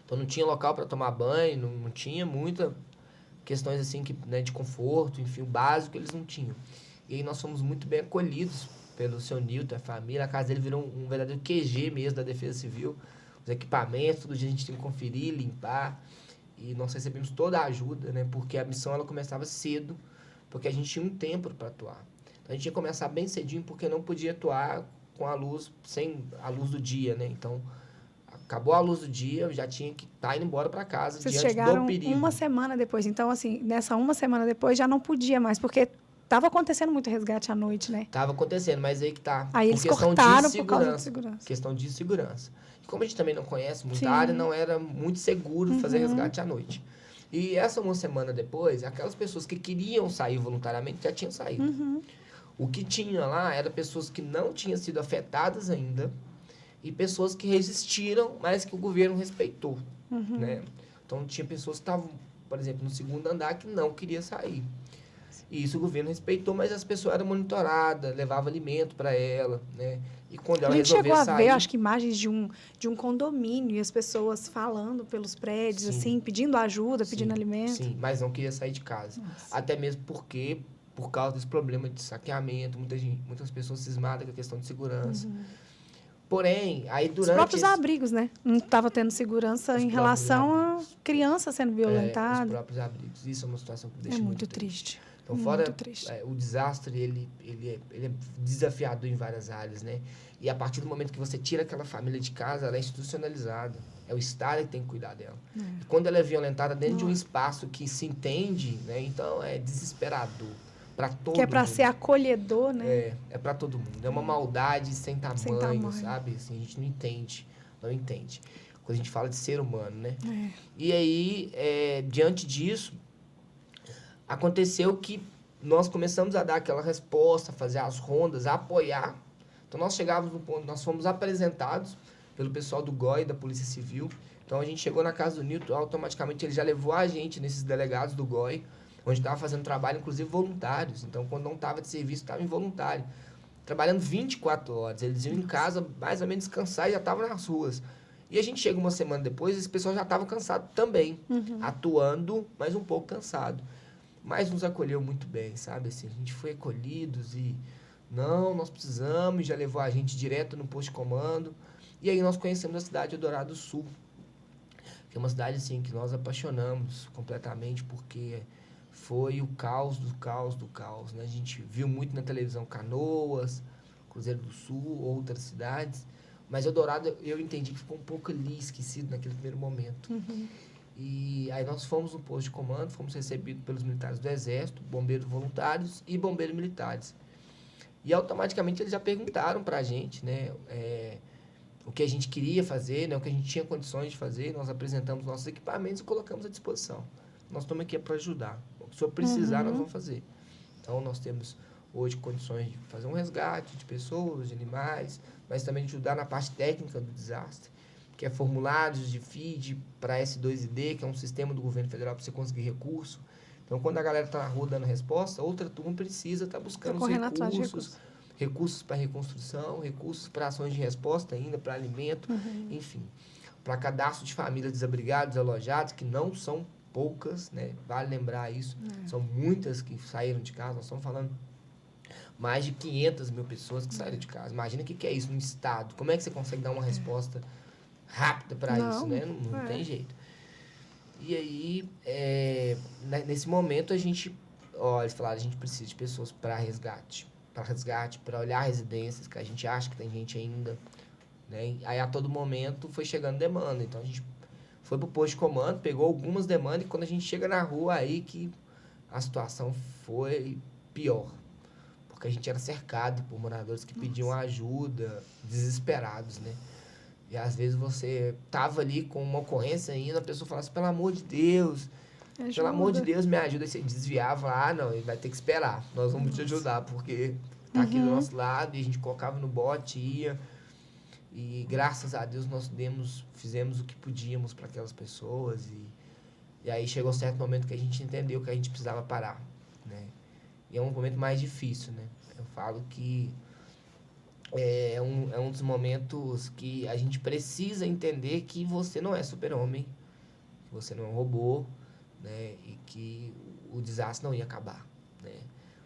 Então, não tinha local para tomar banho, não tinha muita questões assim que, né, de conforto, enfim, o básico eles não tinham. E aí nós fomos muito bem acolhidos pelo seu Newton, a família. A casa dele virou um verdadeiro QG mesmo da Defesa Civil. Os equipamentos, todo dia a gente tem que conferir, limpar. E nós recebemos toda a ajuda, né? Porque a missão ela começava cedo, porque a gente tinha um tempo para atuar. Então a gente ia começar bem cedinho, porque não podia atuar com a luz, sem a luz do dia, né? Então, acabou a luz do dia, eu já tinha que estar indo embora para casa. Vocês diante chegaram do perigo. uma semana depois. Então, assim, nessa uma semana depois já não podia mais, porque estava acontecendo muito resgate à noite, né? Tava acontecendo, mas aí que tá. Aí eles cortaram por causa de segurança. Questão de segurança. E como a gente também não conhece muita área, não era muito seguro fazer resgate à noite. E essa uma semana depois, aquelas pessoas que queriam sair voluntariamente já tinham saído. O que tinha lá era pessoas que não tinham sido afetadas ainda e pessoas que resistiram, mas que o governo respeitou, né? Então, tinha pessoas que estavam, por exemplo, no segundo andar que não queria sair. E isso o governo respeitou, mas as pessoas eram monitoradas, levava alimento para ela, né? E quando ela resolveu sair... A gente chegou a ver, acho que imagens de um condomínio e as pessoas falando pelos prédios, assim, pedindo ajuda, pedindo alimento. Sim, mas não queria sair de casa. Nossa. Até mesmo porque, por causa desse problema de saqueamento, muitas pessoas cismadas com a questão de segurança. Porém, aí durante... Os próprios abrigos, né? Não estava tendo segurança em relação a crianças sendo violentadas. Os próprios abrigos. Isso é uma situação que me deixa muito triste. Então, fora o desastre, ele é desafiador em várias áreas, né? E a partir do momento que você tira aquela família de casa, ela é institucionalizada. É o Estado que tem que cuidar dela. E quando ela é violentada dentro de um espaço que se entende, né? Então, é desesperador para todo mundo. Que é para ser acolhedor, né? É para todo mundo. É uma maldade sem tamanho, sabe? Assim, a gente não entende. Quando a gente fala de ser humano, né? E aí, diante disso, aconteceu que nós começamos a dar aquela resposta, fazer as rondas, a apoiar. Então, nós chegávamos no ponto, nós fomos apresentados pelo pessoal do GOI, da Polícia Civil. Então, a gente chegou na casa do Newton, automaticamente ele já levou a gente nesses delegados do GOI, onde estava fazendo trabalho, inclusive voluntários. Então, quando não estava de serviço, estava involuntário. Trabalhando 24 horas. Eles iam em casa, mais ou menos, descansar e já estavam nas ruas. E a gente chega uma semana depois, esse pessoal já estava cansado também. Atuando, mas um pouco cansado. Mas nos acolheu muito bem, sabe? Assim, a gente foi acolhidos e... Não, nós precisamos, e já levou a gente direto no posto de comando. E aí nós conhecemos a cidade de Eldorado do Sul. Que é uma cidade, assim, que nós apaixonamos completamente, porque foi o caos do caos do caos, né? A gente viu muito na televisão Canoas, Cruzeiro do Sul, outras cidades. Mas Eldorado, eu entendi que ficou um pouco ali esquecido naquele primeiro momento. E aí nós fomos no posto de comando, fomos recebidos pelos militares do Exército, bombeiros voluntários e bombeiros militares. E automaticamente eles já perguntaram pra gente, né, o que a gente queria fazer, né, o que a gente tinha condições de fazer. Nós apresentamos nossos equipamentos e colocamos à disposição. Nós estamos aqui para ajudar. O que o senhor precisar, nós vamos fazer. Então, nós temos hoje condições de fazer um resgate de pessoas, de animais, mas também de ajudar na parte técnica do desastre, que é formulários de feed para S2ID, que é um sistema do governo federal para você conseguir recurso. Então, quando a galera está na rua dando resposta, outra turma precisa estar buscando os recursos para reconstrução, recursos para ações de resposta ainda, para alimento, enfim, para cadastro de famílias desabrigadas, alojadas, que não são poucas, né? Vale lembrar isso, são muitas que saíram de casa, nós estamos falando mais de 500 mil pessoas que saíram de casa. Imagina o que é isso no estado, como é que você consegue dar uma resposta rápida para isso, né? Não tem jeito. E aí, nesse momento, eles falaram, a gente precisa de pessoas para resgate, para olhar residências, que a gente acha que tem gente ainda, né? Aí, a todo momento, foi chegando demanda. Então, a gente foi pro posto de comando, pegou algumas demandas, e quando a gente chega na rua, aí que a situação foi pior. Porque a gente era cercado por moradores que pediam ajuda, desesperados, né? E às vezes você tava ali com uma ocorrência ainda, a pessoa falava assim, pelo amor de Deus, pelo amor de Deus, me ajuda. Aí você desviava, não, ele vai ter que esperar, nós vamos te ajudar, porque tá aqui do nosso lado, e a gente colocava no bote, ia, e graças a Deus nós fizemos o que podíamos para aquelas pessoas, e aí chegou um certo momento que a gente entendeu que a gente precisava parar, né? E é um momento mais difícil, né? Eu falo que é um dos momentos que a gente precisa entender que você não é super-homem, que você não é um robô, né? E que o desastre não ia acabar, né?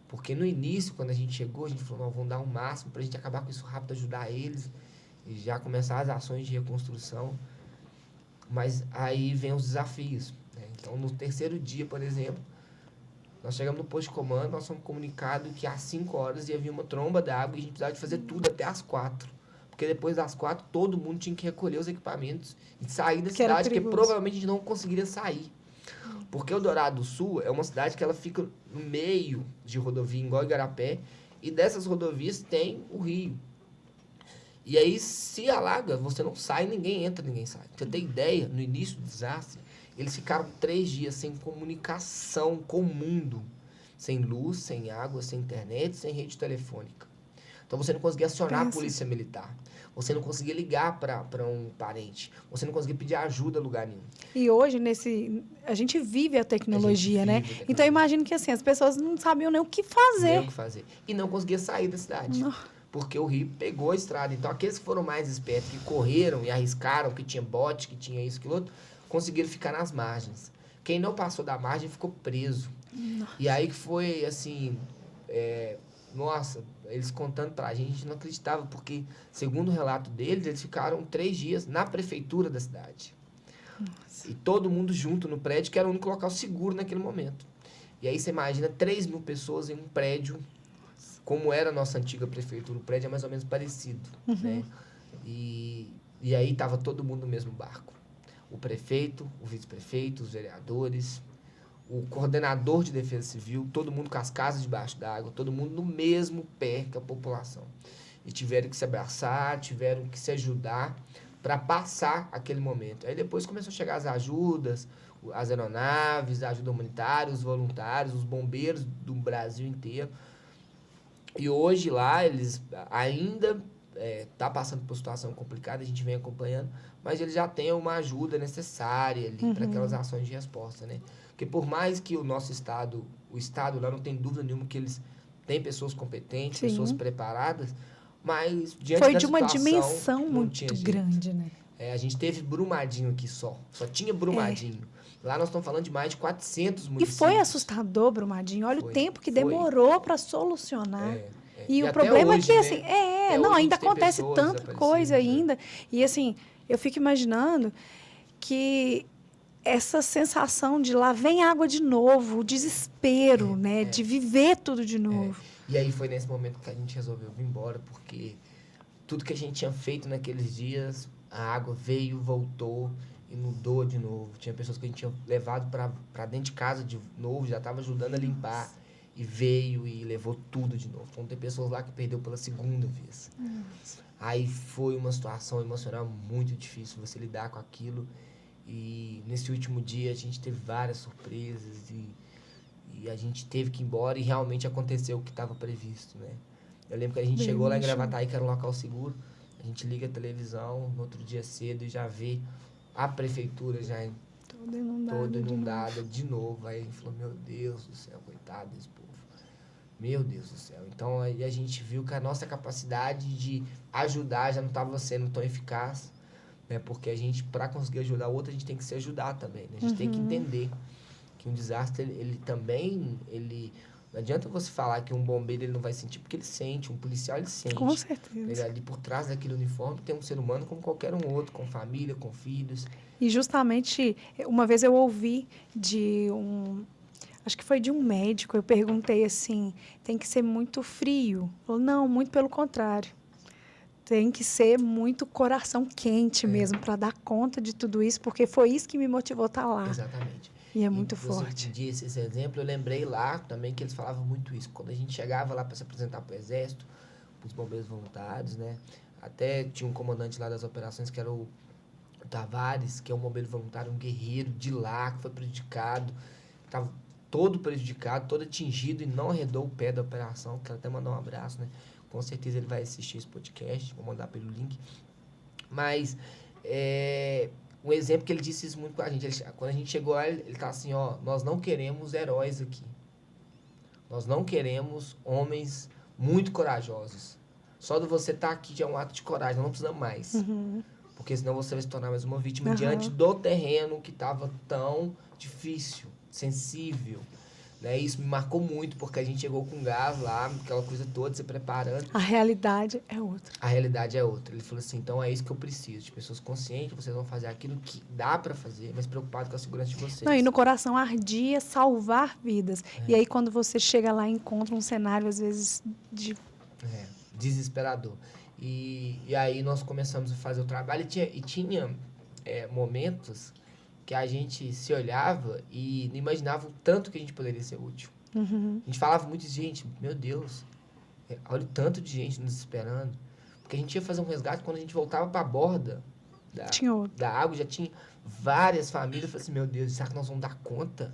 Porque no início, quando a gente chegou, a gente falou, vamos dar o máximo para a gente acabar com isso rápido, ajudar eles e já começar as ações de reconstrução. Mas aí vem os desafios, né? Então, no terceiro dia, por exemplo, nós chegamos no posto de comando, nós fomos comunicados que às 5 horas ia vir uma tromba d'água e a gente precisava de fazer tudo até às 4. Porque depois das 4, todo mundo tinha que recolher os equipamentos e sair da cidade, porque provavelmente a gente não conseguiria sair. Porque o Dourado do Sul é uma cidade que ela fica no meio de rodovia, igual Igarapé, e dessas rodovias tem o rio. E aí, se alaga, você não sai, ninguém entra, ninguém sai. Pra você ter ideia, no início do desastre, eles ficaram 3 dias sem comunicação com o mundo. Sem luz, sem água, sem internet, sem rede telefônica. Então, você não conseguia acionar a polícia militar. Você não conseguia ligar para um parente. Você não conseguia pedir ajuda a lugar nenhum. E hoje, a gente vive a tecnologia, né? Então, eu imagino que assim, as pessoas não sabiam nem o que fazer. Nem o que fazer. E não conseguia sair da cidade. Não. Porque o rio pegou a estrada. Então, aqueles que foram mais espertos, que correram e arriscaram, que tinha bote, que tinha isso, que outro, conseguiram ficar nas margens. Quem não passou da margem ficou preso. Nossa. E aí que foi, assim, nossa, eles contando pra gente não acreditava, porque, segundo o relato deles, eles ficaram 3 dias na prefeitura da cidade. Nossa. E todo mundo junto no prédio, que era o único local seguro naquele momento. E aí você imagina 3 mil pessoas em um prédio, como era a nossa antiga prefeitura. O prédio é mais ou menos parecido, né? E aí tava todo mundo no mesmo barco. O prefeito, o vice-prefeito, os vereadores, o coordenador de defesa civil, todo mundo com as casas debaixo d'água, todo mundo no mesmo pé que a população. E tiveram que se abraçar, tiveram que se ajudar para passar aquele momento. Aí depois começou a chegar as ajudas, as aeronaves, a ajuda humanitária, os voluntários, os bombeiros do Brasil inteiro. E hoje lá eles ainda tá passando por uma situação complicada, a gente vem acompanhando, mas eles já têm uma ajuda necessária ali para aquelas ações de resposta, né? Porque por mais que o nosso estado, o estado lá não tem dúvida nenhuma que eles têm pessoas competentes, Sim. pessoas preparadas, mas diante Foi da de uma situação, dimensão muito grande, né? A gente teve Brumadinho aqui só tinha Brumadinho. Lá nós estamos falando de mais de 400 municípios. E foi assustador, Brumadinho. Olha o tempo que demorou para solucionar. E o problema hoje, é que, assim, ainda acontece tanta coisa ainda. E, assim, eu fico imaginando que essa sensação de lá vem água de novo, o desespero, né? De viver tudo de novo. E aí foi nesse momento que a gente resolveu vir embora, porque tudo que a gente tinha feito naqueles dias, a água veio, voltou, inundou de novo. Tinha pessoas que a gente tinha levado para dentro de casa de novo, já estava ajudando a limpar. E veio e levou tudo de novo. Então, tem pessoas lá que perdeu pela segunda vez. Aí foi uma situação emocional muito difícil você lidar com aquilo. E nesse último dia a gente teve várias surpresas. E a gente teve que ir embora e realmente aconteceu o que estava previsto, né? Eu lembro que a gente chegou lá em Gravataí, que era um local seguro. A gente liga a televisão no outro dia cedo e já vê a prefeitura já toda inundada de novo. Aí a gente falou, meu Deus do céu, coitado desse povo. Meu Deus do céu. Então aí a gente viu que a nossa capacidade de ajudar já não estava sendo tão eficaz, né? Porque a gente, para conseguir ajudar o outro, a gente tem que se ajudar também, né? A gente tem que entender que um desastre, ele também, não adianta você falar que um bombeiro ele não vai sentir, porque ele sente, um policial ele sente. Com certeza. Ele, ali por trás daquele uniforme tem um ser humano como qualquer um outro, com família, com filhos. E justamente, uma vez eu ouvi acho que foi de um médico, eu perguntei assim, tem que ser muito frio? Ele falou, não, muito pelo contrário. Tem que ser muito coração quente mesmo para dar conta de tudo isso, porque foi isso que me motivou a estar lá. Exatamente. E é muito forte. Você disse esse exemplo, eu lembrei lá também que eles falavam muito isso. Quando a gente chegava lá para se apresentar para o Exército, para os bombeiros voluntários, né? Até tinha um comandante lá das operações que era o Tavares, que é um bombeiro voluntário, um guerreiro de lá, que foi prejudicado, estava todo prejudicado, todo atingido e não arredou o pé da operação. Quero até mandar um abraço, né? Com certeza ele vai assistir esse podcast, vou mandar pelo link. Mas, um exemplo que ele disse isso muito com a gente. Quando a gente chegou lá, ele tá assim, ó, nós não queremos heróis aqui. Nós não queremos homens muito corajosos. Só de você estar aqui já é um ato de coragem, não precisa mais. Porque senão você vai se tornar mais uma vítima diante do terreno que estava tão difícil, sensível. Né? Isso me marcou muito, porque a gente chegou com gás lá, aquela coisa toda, se preparando. A realidade é outra. A realidade é outra. Ele falou assim, então é isso que eu preciso, de pessoas conscientes, vocês vão fazer aquilo que dá para fazer, mas preocupado com a segurança de vocês. Não, e no coração ardia salvar vidas. E aí, quando você chega lá e encontra um cenário, às vezes, desesperador. E aí nós começamos a fazer o trabalho e tinha momentos que a gente se olhava e não imaginava o tanto que a gente poderia ser útil. A gente falava muito de gente, meu Deus, olha o tanto de gente nos esperando. Porque a gente ia fazer um resgate, quando a gente voltava para a borda da água, já tinha várias famílias. Eu falei assim, meu Deus, será que nós vamos dar conta?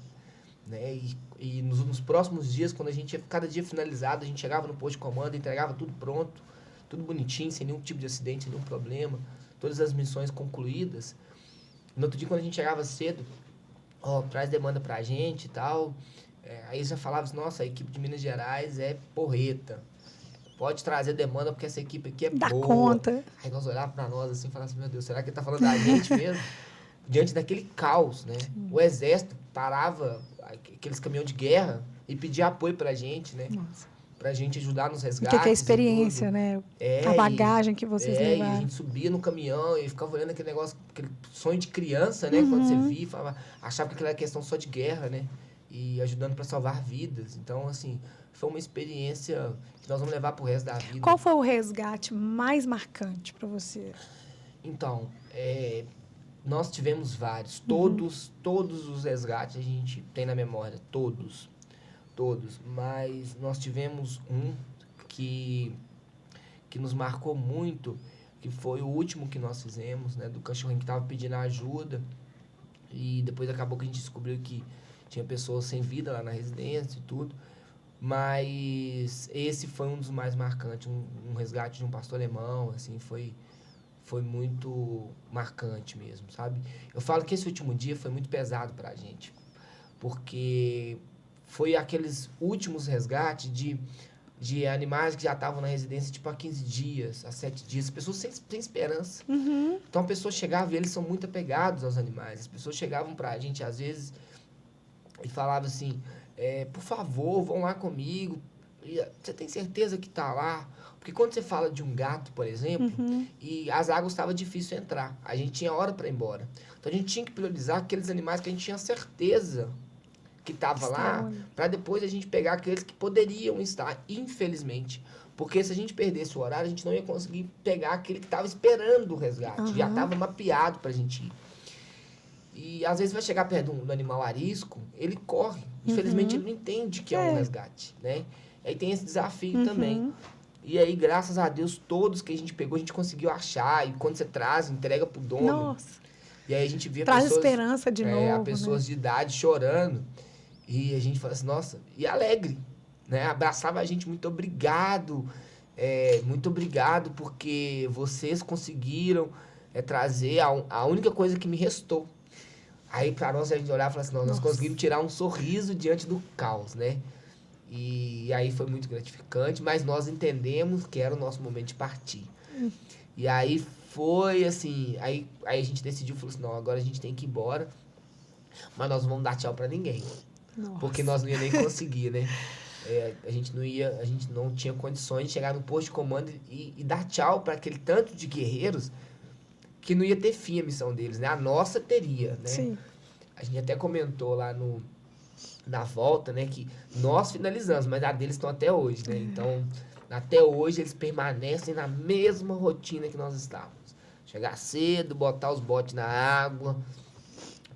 Né? E nos próximos dias, quando a gente ia, cada dia finalizado, a gente chegava no posto de comando, entregava tudo pronto, tudo bonitinho, sem nenhum tipo de acidente, sem nenhum problema, todas as missões concluídas. No outro dia, quando a gente chegava cedo, traz demanda pra gente e tal, aí já falava assim, nossa, a equipe de Minas Gerais é porreta, pode trazer demanda porque essa equipe aqui é boa. Dá conta. Aí nós olhávamos pra nós assim e falávamos assim, meu Deus, será que ele tá falando da gente mesmo? Diante daquele caos, né? O Exército parava aqueles caminhões de guerra e pedia apoio pra gente, né? Nossa. Pra gente ajudar nos resgates. O que é a experiência, né? A bagagem que vocês levaram. E a gente subia no caminhão e ficava olhando aquele negócio, aquele sonho de criança, né? Quando você via, achava que aquilo era questão só de guerra, né? E ajudando pra salvar vidas. Então, assim, foi uma experiência que nós vamos levar pro resto da vida. Qual foi o resgate mais marcante pra você? Então, nós tivemos vários. Todos os resgates a gente tem na memória. Todos. Mas nós tivemos um que nos marcou muito, que foi o último que nós fizemos, né? Do cachorrinho que estava pedindo ajuda. E depois acabou que a gente descobriu que tinha pessoas sem vida lá na residência e tudo. Mas esse foi um dos mais marcantes. Um resgate de um pastor alemão, assim, foi muito marcante mesmo, sabe? Eu falo que esse último dia foi muito pesado pra gente, porque foi aqueles últimos resgates de animais que já estavam na residência tipo há 15 dias, há 7 dias, pessoas sem esperança. Então a pessoa chegava e eles são muito apegados aos animais. As pessoas chegavam pra gente às vezes e falavam assim, por favor, vão lá comigo, você tem certeza que tá lá? Porque quando você fala de um gato, por exemplo, e as águas estavam difícil de entrar, a gente tinha hora para ir embora. Então a gente tinha que priorizar aqueles animais que a gente tinha certeza que estava lá, para depois a gente pegar aqueles que poderiam estar, infelizmente. Porque se a gente perdesse o horário, a gente não ia conseguir pegar aquele que estava esperando o resgate, já estava mapeado para a gente ir. E às vezes vai chegar perto do animal arisco, ele corre. Infelizmente ele não entende que é um resgate, né? Aí tem esse desafio também. E aí, graças a Deus, todos que a gente pegou, a gente conseguiu achar. E quando você traz, entrega pro dono. Nossa. E aí a gente via traz pessoas... esperança de novo, pessoas de idade chorando. E a gente falou assim, nossa, e alegre, né? Abraçava a gente, muito obrigado porque vocês conseguiram trazer a única coisa que me restou. Aí pra nós a gente olhava e falava assim, não, nós Nossa. conseguimos tirar um sorriso diante do caos, né? E aí foi muito gratificante, mas nós entendemos que era o nosso momento de partir. E aí foi assim, aí a gente decidiu, falou assim, não, agora a gente tem que ir embora, mas nós não vamos dar tchau pra ninguém. Nossa. Porque nós não ia nem conseguir, né? A gente não tinha condições de chegar no posto de comando e dar tchau para aquele tanto de guerreiros que não ia ter fim a missão deles, né? A nossa teria, né? Sim. A gente até comentou lá na volta, né? Que nós finalizamos, mas a deles estão até hoje, né? Então, até hoje eles permanecem na mesma rotina que nós estávamos. Chegar cedo, botar os botes na água,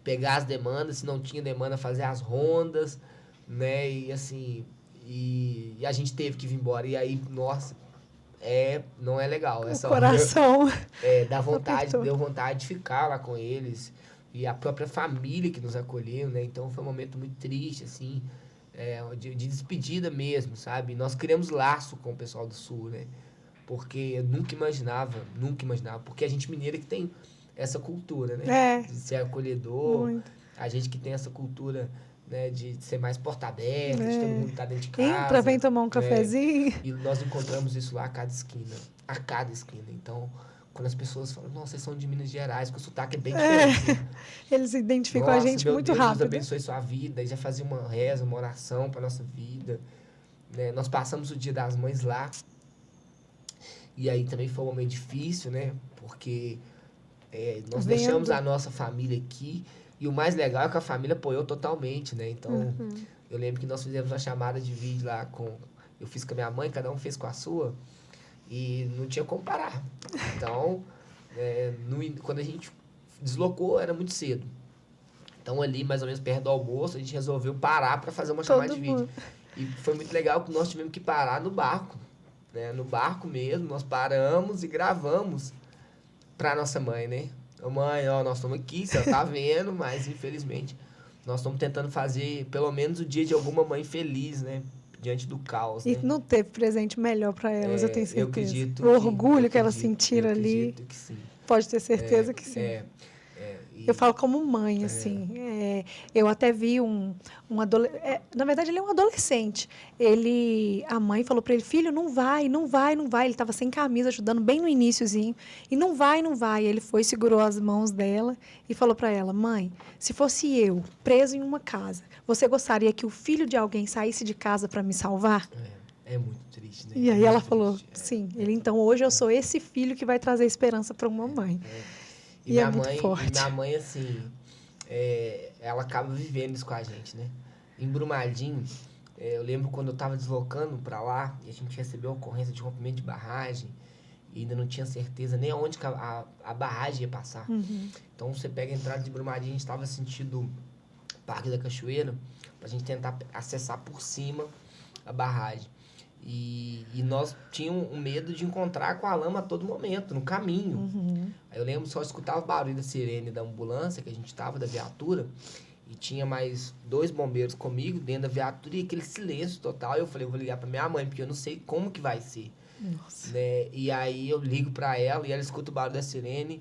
pegar as demandas, se não tinha demanda, fazer as rondas, né? E assim, e a gente teve que vir embora. E aí, nossa, não é legal. O coração. Dá vontade, apertou. deu vontade de ficar lá com eles. E a própria família que nos acolheu, né? Então foi um momento muito triste, assim, de despedida mesmo, sabe? Nós criamos laço com o pessoal do Sul, né? Porque eu nunca imaginava, porque a gente mineira que tem essa cultura, né? De ser acolhedor, Muito. a gente que tem essa cultura, né, de ser mais porta aberta, de todo mundo estar dentro de casa. Entra, vem tomar um cafezinho. E nós encontramos isso lá a cada esquina. Então, quando as pessoas falam, nossa, vocês são de Minas Gerais, porque o sotaque é bem diferente. Né? Eles identificam a gente muito rápido. Deus abençoe sua vida. E já fazia uma reza, uma oração para nossa vida. Né? Nós passamos o Dia das Mães lá. E aí também foi um momento difícil, né? Porque nós deixamos a nossa família aqui. E o mais legal é que a família apoiou totalmente, né? Então, eu lembro que nós fizemos uma chamada de vídeo lá eu fiz com a minha mãe, cada um fez com a sua. E não tinha como parar. Então, quando a gente deslocou, era muito cedo. Então, ali, mais ou menos perto do almoço, a gente resolveu parar para fazer uma chamada de vídeo. E foi muito legal que nós tivemos que parar no barco. Né? No barco mesmo, nós paramos e gravamos para nossa mãe, né? Mãe, ó, nós estamos aqui, você tá vendo, mas infelizmente nós estamos tentando fazer pelo menos o dia de alguma mãe feliz, né? Diante do caos, E né? não teve presente melhor para elas, eu tenho certeza. Eu acredito o orgulho que elas sentiram ali. Que sim. Pode ter certeza que sim. Eu falo como mãe, assim. Eu até vi um adolescente. Na verdade, ele é um adolescente. A mãe falou para ele, filho, não vai. Ele estava sem camisa, ajudando bem no iniciozinho. E não vai. Ele foi, segurou as mãos dela e falou para ela, mãe, se fosse eu, preso em uma casa, você gostaria que o filho de alguém saísse de casa para me salvar? É muito triste, né? E aí ela falou, sim. Então, hoje eu sou esse filho que vai trazer esperança para uma mãe. E minha mãe, assim, ela acaba vivendo isso com a gente, né? Em Brumadinho, eu lembro quando eu estava deslocando para lá, e a gente recebeu a ocorrência de rompimento de barragem, e ainda não tinha certeza nem aonde que a barragem ia passar. Então, você pega a entrada de Brumadinho, a gente estava sentindo Parque da Cachoeira, para a gente tentar acessar por cima a barragem. E nós tínhamos um medo de encontrar com a lama a todo momento, no caminho. Aí eu lembro, só escutava o barulho da sirene da ambulância, que a gente estava, da viatura, e tinha mais 2 bombeiros comigo dentro da viatura, e aquele silêncio total. Eu falei, eu vou ligar pra minha mãe, porque eu não sei como que vai ser. Nossa. Né? E aí eu ligo pra ela, e ela escuta o barulho da sirene.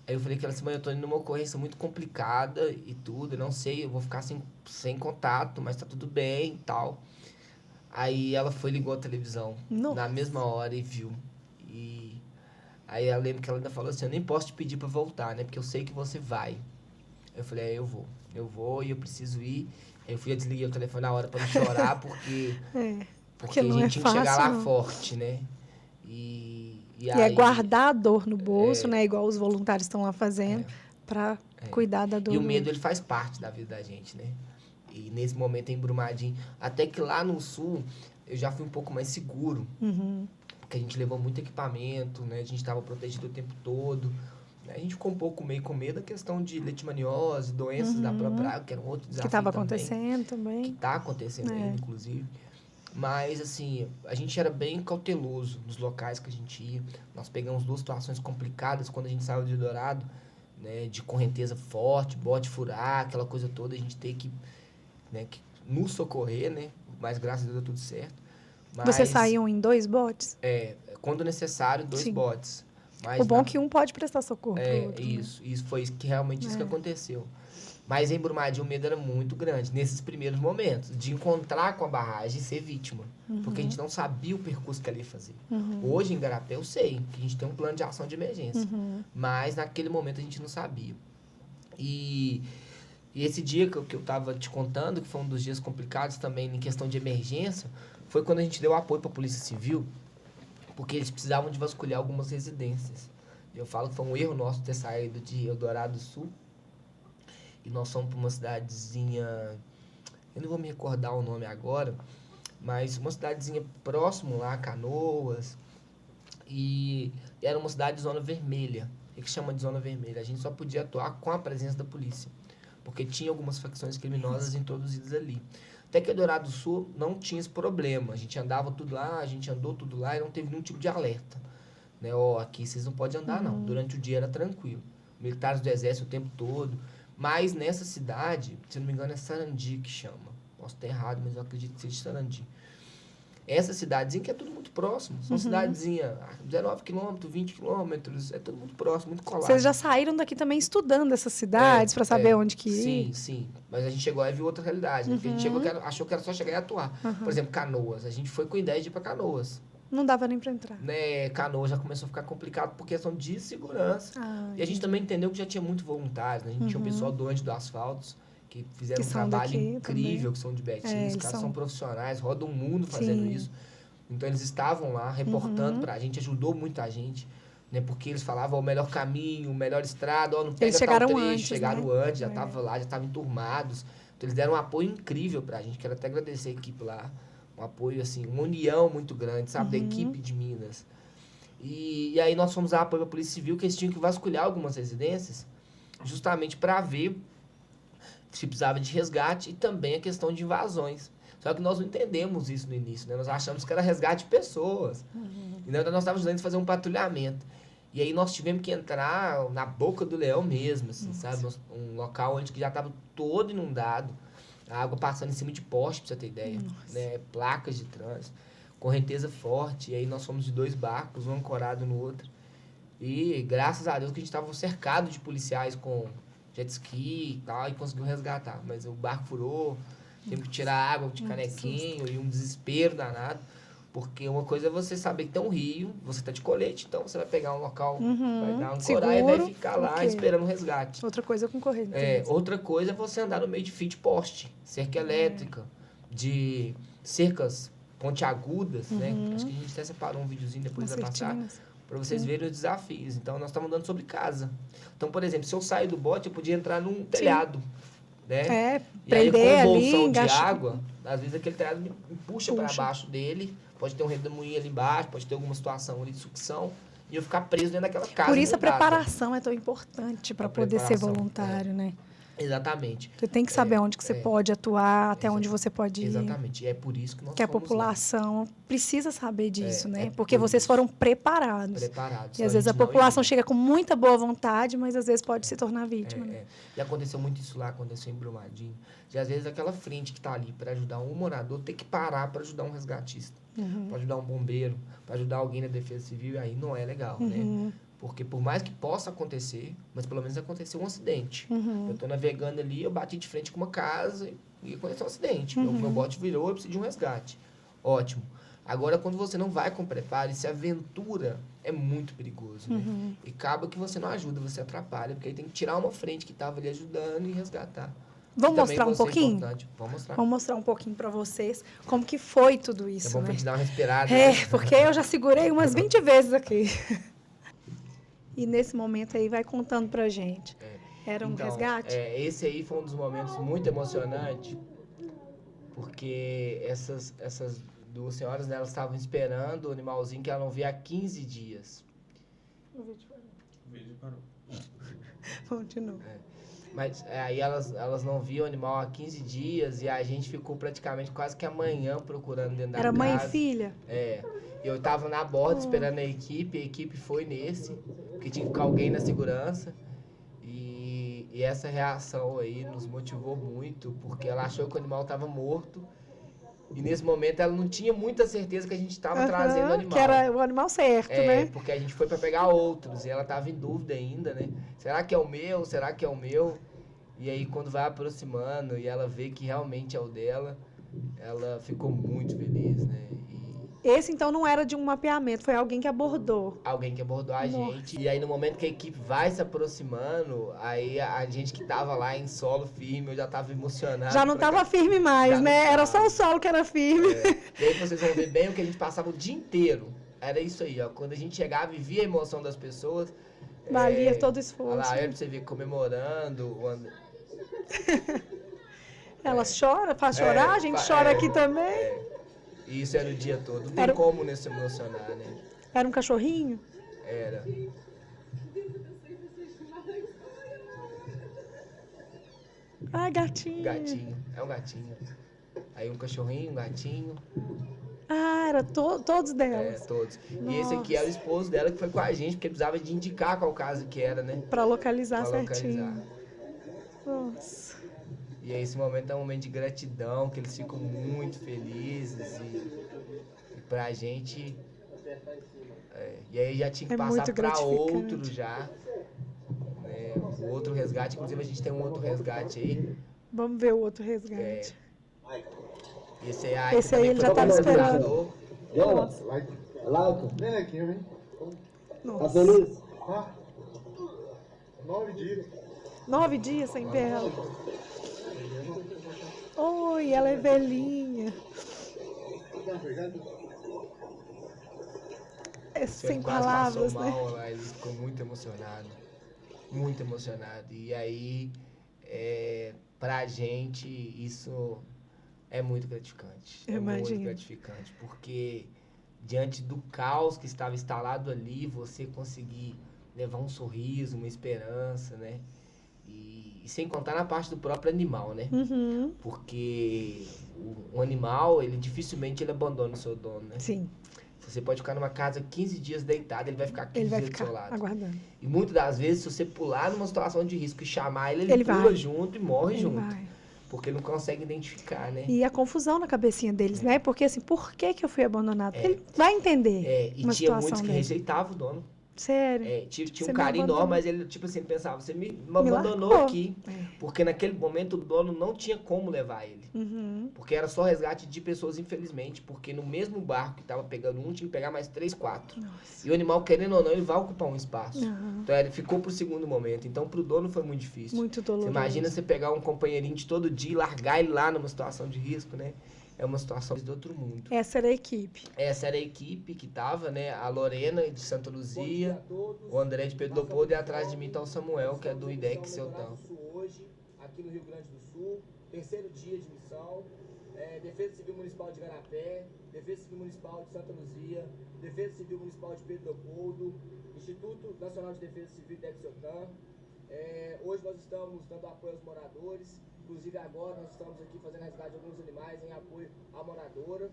Aí eu falei que ela disse, mãe, eu tô indo numa ocorrência muito complicada e tudo, eu não sei, eu vou ficar sem contato, mas tá tudo bem e tal. Aí ela ligou a televisão na mesma hora e viu. E aí eu lembro que ela ainda falou assim, eu nem posso te pedir pra voltar, né? Porque eu sei que você vai. Eu falei, eu vou e eu preciso ir. Aí eu desliguei o telefone na hora pra não chorar, porque a gente tinha que chegar lá forte, né? E aí, guardar a dor no bolso, né? Igual os voluntários estão lá fazendo, pra cuidar da dor. E o medo, ele faz parte da vida da gente, né? E nesse momento em Brumadinho, até que lá no sul, eu já fui um pouco mais seguro. Porque a gente levou muito equipamento, né? A gente estava protegido o tempo todo. A gente ficou um pouco meio com medo da questão de leishmaniose, doenças da própria água, que era um outro desafio que estava acontecendo também. Que está acontecendo ainda, inclusive. Mas, assim, a gente era bem cauteloso nos locais que a gente ia. Nós pegamos 2 situações complicadas quando a gente saiu de Dourado, né? De correnteza forte, bote furar, aquela coisa toda. A gente tem que nos socorrer, né? Mas graças a Deus deu tudo certo. Mas, Vocês saíam em 2 botes? Quando necessário, 2 Sim. botes. Mas O bom é que um pode prestar socorro pro outro. isso. Isso foi realmente isso que aconteceu. Mas em Brumadinho o medo era muito grande, nesses primeiros momentos, de encontrar com a barragem e ser vítima. Porque a gente não sabia o percurso que ela ia fazer. Hoje, em Igarapé, eu sei que a gente tem um plano de ação de emergência. Mas naquele momento a gente não sabia. E esse dia que eu estava te contando, que foi um dos dias complicados também em questão de emergência, foi quando a gente deu apoio para a Polícia Civil, porque eles precisavam de vasculhar algumas residências. Eu falo que foi um erro nosso ter saído de Eldorado do Sul, e nós fomos para uma cidadezinha, eu não vou me recordar o nome agora, mas uma cidadezinha próximo lá, Canoas, e era uma cidade de zona vermelha. O que chama de zona vermelha? A gente só podia atuar com a presença da polícia, porque tinha algumas facções criminosas introduzidas ali. Até que Eldorado do Sul não tinha esse problema. A gente andava tudo lá, a gente andou tudo lá e não teve nenhum tipo de alerta. Né? Aqui vocês não podem andar, não. Durante o dia era tranquilo. Militares do Exército o tempo todo. Mas nessa cidade, se não me engano, é Sarandi que chama. Posso estar errado, mas eu acredito que seja Sarandi. Essa cidadezinha que é tudo muito próximo. São cidadezinha, 19 quilômetros, 20 quilômetros, é tudo muito próximo, muito colado. Vocês já saíram daqui também estudando essas cidades para saber onde que ir? Sim. Mas a gente chegou e viu outra realidade. Né? Porque a gente chegou, achou que era só chegar e atuar. Por exemplo, Canoas. A gente foi com a ideia de ir para Canoas. Não dava nem para entrar. Né? Canoas já começou a ficar complicado por questão de segurança. E a gente também entendeu que já tinha muito voluntário. Né? A gente tinha um pessoal doente do asfalto, que fizeram um trabalho incrível, também. Que são de Betim. Os caras são profissionais, rodam o mundo fazendo isso. Então, eles estavam lá reportando pra gente, ajudou muita gente. Né? Porque eles falavam o melhor caminho, a melhor estrada, não pega eles chegaram tal trecho. Antes, chegaram né? antes, já estavam lá, já estavam enturmados. Então, eles deram um apoio incrível pra gente. Quero até agradecer a equipe lá. Um apoio, assim, uma união muito grande, sabe? Da equipe de Minas. E aí nós fomos dar apoio para a Polícia Civil, que eles tinham que vasculhar algumas residências, justamente para ver se precisava de resgate e também a questão de invasões. Só que nós não entendemos isso no início, né? Nós achamos que era resgate de pessoas. Então nós estávamos ajudando a fazer um patrulhamento. E aí nós tivemos que entrar na boca do leão mesmo, assim, sabe? Um local onde já estava todo inundado. A água passando em cima de poste, pra você ter ideia. Né? Placas de trânsito, correnteza forte. E aí nós fomos de 2 barcos, um ancorado no outro. E graças a Deus que a gente estava cercado de policiais com jet ski e tal, e conseguiu resgatar. Mas o barco furou, tivemos que tirar água de canequinho e um desespero danado. Porque uma coisa é você saber que tem um rio, você tá de colete, então você vai pegar um local, vai dar um corar e vai ficar lá esperando um resgate. Outra coisa é com corrente. Outra coisa é você andar no meio de fio de poste, cerca elétrica, de cercas pontiagudas, né? Acho que a gente até separou um videozinho depois vai passar, para vocês verem os desafios. Então, nós estamos andando sobre casa. Então, por exemplo, se eu sair do bote, eu podia entrar num telhado, né? E aí, com um bolsão de água, às vezes aquele telhado me puxa para baixo dele. Pode ter um redemoinho ali embaixo, pode ter alguma situação ali de sucção, e eu ficar preso dentro daquela casa. Por isso a preparação é tão importante para poder ser voluntário, né? Exatamente. Você tem que saber onde que você pode atuar, até onde você pode ir. Exatamente. E é por isso que nós a população precisa saber disso, né? Porque vocês foram preparados. E às vezes a população chega com muita boa vontade, mas às vezes pode se tornar vítima. Né? E aconteceu muito isso lá, aconteceu em Brumadinho. E às vezes aquela frente que está ali para ajudar um morador tem que parar para ajudar um resgatista. Para ajudar um bombeiro, para ajudar alguém na defesa civil, e aí não é legal, né? Porque por mais que possa acontecer, mas pelo menos aconteceu um acidente. Eu estou navegando ali, eu bati de frente com uma casa e aconteceu um acidente. Meu bote virou, eu preciso de um resgate. Ótimo. Agora, quando você não vai com preparo e se aventura, é muito perigoso, né? E acaba que você não ajuda, você atrapalha, porque aí tem que tirar uma frente que estava ali ajudando e resgatar. Vamos mostrar um pouquinho? Vamos mostrar. Vamos mostrar um pouquinho para vocês como que foi tudo isso, é bom né? pra gente dar uma respirada. Porque eu já segurei umas 20 vezes aqui. E nesse momento aí vai contando pra gente. Era um resgate? Esse aí foi um dos momentos muito emocionantes, porque essas 2 senhoras, né, elas estavam esperando o animalzinho que ela não via há 15 dias. O vídeo parou. O vídeo parou. Vamos de novo. Mas aí elas não viam o animal há 15 dias e a gente ficou praticamente quase que amanhã procurando dentro da casa. Era mãe e filha? Eu tava na borda esperando a equipe foi nesse, porque tinha que ficar alguém na segurança. E E essa reação aí nos motivou muito, porque ela achou que o animal estava morto. E nesse momento ela não tinha muita certeza que a gente estava trazendo o animal. Que era o animal certo, né? Porque a gente foi para pegar outros e ela estava em dúvida ainda, né? Será que é o meu? Será que é o meu? E aí quando vai aproximando e ela vê que realmente é o dela, ela ficou muito feliz, né? Esse, então, não era de um mapeamento, foi alguém que abordou. Alguém que abordou a gente. E aí, no momento que a equipe vai se aproximando, aí a gente que tava lá em solo firme, eu já tava emocionado. Já não tava firme mais, né? Era só o solo que era firme. E aí vocês vão ver bem o que a gente passava o dia inteiro. Era isso aí, ó. Quando a gente chegava e via a emoção das pessoas... Valia todo o esforço. Olha lá, pra você ver, comemorando. Ela chora, faz chorar, a gente chora aqui também. E isso era o dia todo. Não tem como não se emocionar, né? Era um cachorrinho? Era. Ai, gatinho. Gatinho, é um gatinho. Aí um cachorrinho, um gatinho. Ah, era todos delas. Todos. Nossa. E esse aqui era o esposo dela que foi com a gente, porque precisava de indicar qual caso que era, né? Pra localizar certinho. Nossa. E aí esse momento é um momento de gratidão, que eles ficam muito felizes e pra gente... e aí já tinha que passar pra outro já. Né? O outro resgate, inclusive a gente tem um outro resgate aí. Vamos ver o outro resgate. Esse aí ele já tava esperando. Nossa. Vem aqui, vem. Nossa. Tá feliz? 9 dias. 9 dias sem ver ela. Oi, ela é velhinha. Sem palavras, né? Lá, ele ficou muito emocionado. Muito emocionado. E aí, pra gente, isso é muito gratificante. Muito gratificante. Porque diante do caos que estava instalado ali, você conseguir levar um sorriso, uma esperança, né? E sem contar na parte do próprio animal, né? Uhum. Porque o animal, ele dificilmente ele abandona o seu dono, né? Sim. Você pode ficar numa casa 15 dias deitado, ele vai ficar 15 dias do seu lado. Aguardando. E muitas das vezes, se você pular numa situação de risco e chamar ele pula junto e morre junto. Porque ele não consegue identificar, né? E a confusão na cabecinha deles, né? Porque assim, por que eu fui abandonado? Porque ele vai entender. E tinha muitos que rejeitavam o dono. Sério? Tinha um carinho enorme, mas ele, tipo assim, pensava, você me abandonou aqui. Porque naquele momento o dono não tinha como levar ele. Uhum. Porque era só resgate de pessoas, infelizmente. Porque no mesmo barco que tava pegando um, tinha que pegar mais 3, 4. Nossa. E o animal, querendo ou não, ele vai ocupar um espaço. Uhum. Então ele ficou pro segundo momento. Então pro dono foi muito difícil. Muito doloroso. Você imagina você pegar um companheirinho de todo dia e largar ele lá numa situação de risco, né? É uma situação de outro mundo. Essa era a equipe. Essa era a equipe que tava, né? A Lorena de Santa Luzia, o André de Pedro Leopoldo e atrás de mim tá o Samuel, que é do IDEC Celtão. Hoje, aqui no Rio Grande do Sul, terceiro dia de missão, Defesa Civil Municipal de Igarapé, Defesa Civil Municipal de Santa Luzia, Defesa Civil Municipal de Pedro Leopoldo, Instituto Nacional de Defesa Civil IDEC Celtão. Hoje nós estamos dando apoio aos moradores. Inclusive agora nós estamos aqui fazendo resgate de alguns animais em apoio à moradora.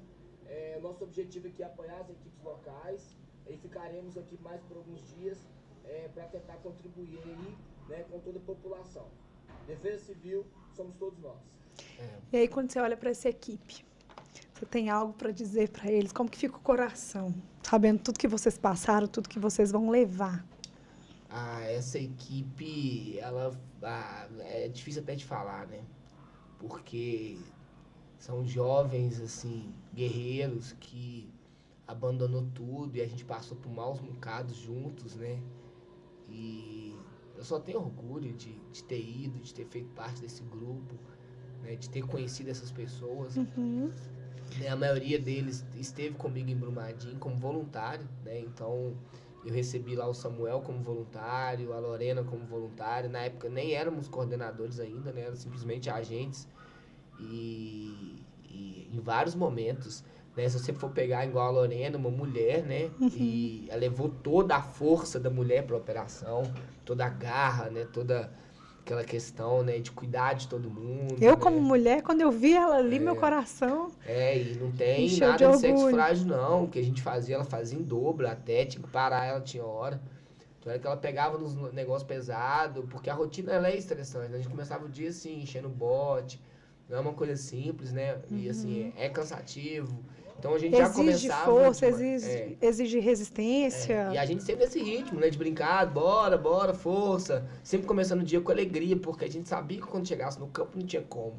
Nosso objetivo aqui é apoiar as equipes locais e ficaremos aqui mais por alguns dias para tentar contribuir aí, né, com toda a população. Defesa Civil, somos todos nós. E aí quando você olha para essa equipe, você tem algo para dizer para eles? Como que fica o coração? Sabendo tudo que vocês passaram, tudo que vocês vão levar. Essa equipe, ela é difícil até de falar, né? Porque são jovens, assim, guerreiros que abandonou tudo e a gente passou por maus bocados juntos, né? E eu só tenho orgulho de ter ido, de ter feito parte desse grupo, né? De ter conhecido essas pessoas. Uhum. Né? A maioria deles esteve comigo em Brumadinho como voluntário, né? Então eu recebi lá o Samuel como voluntário, a Lorena como voluntária. Na época nem éramos coordenadores ainda, né? Eram simplesmente agentes. E em vários momentos, né? Se você for pegar igual a Lorena, uma mulher, né? E ela levou toda a força da mulher para a operação, toda a garra, né? Toda aquela questão, né? De cuidar de todo mundo. Eu, né? como mulher, quando eu vi ela ali, meu coração... E não tem encheu nada de sexo frágil, não. O que a gente fazia, ela fazia em dobro até, tinha que parar, ela tinha hora. Então era que ela pegava nos negócios pesados, porque a rotina ela é estressante. A gente começava o dia assim, enchendo o bote. Não é uma coisa simples, né? E assim, é cansativo. Então a gente já Exige começava... força, é, exige resistência. e a gente sempre nesse ritmo, né? De brincar, bora, força. Sempre começando o dia com alegria, porque a gente sabia que quando chegasse no campo não tinha como.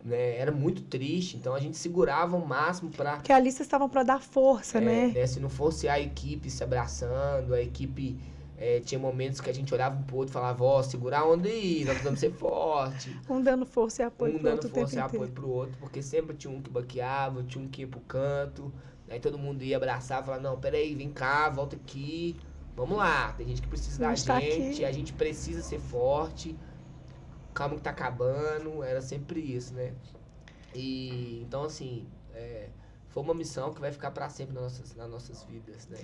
Né? Era muito triste, então a gente segurava o máximo para... Porque ali vocês estavam para dar força, né? Se não fosse a equipe se abraçando, a equipe... tinha momentos que a gente olhava um pro outro e falava, ó, segura a onda aí, nós precisamos ser forte. Um dando força e apoio pro outro o tempo Um dando força e apoio inteiro. pro outro, porque sempre tinha um que baqueava, tinha um que ia pro canto, aí todo mundo ia abraçar e falar, não, peraí, vem cá, volta aqui, vamos lá, tem gente que precisa da gente, a gente precisa ser forte, calma que tá acabando, era sempre isso, né? E, então, assim, foi uma missão que vai ficar pra sempre nas nossas vidas, né?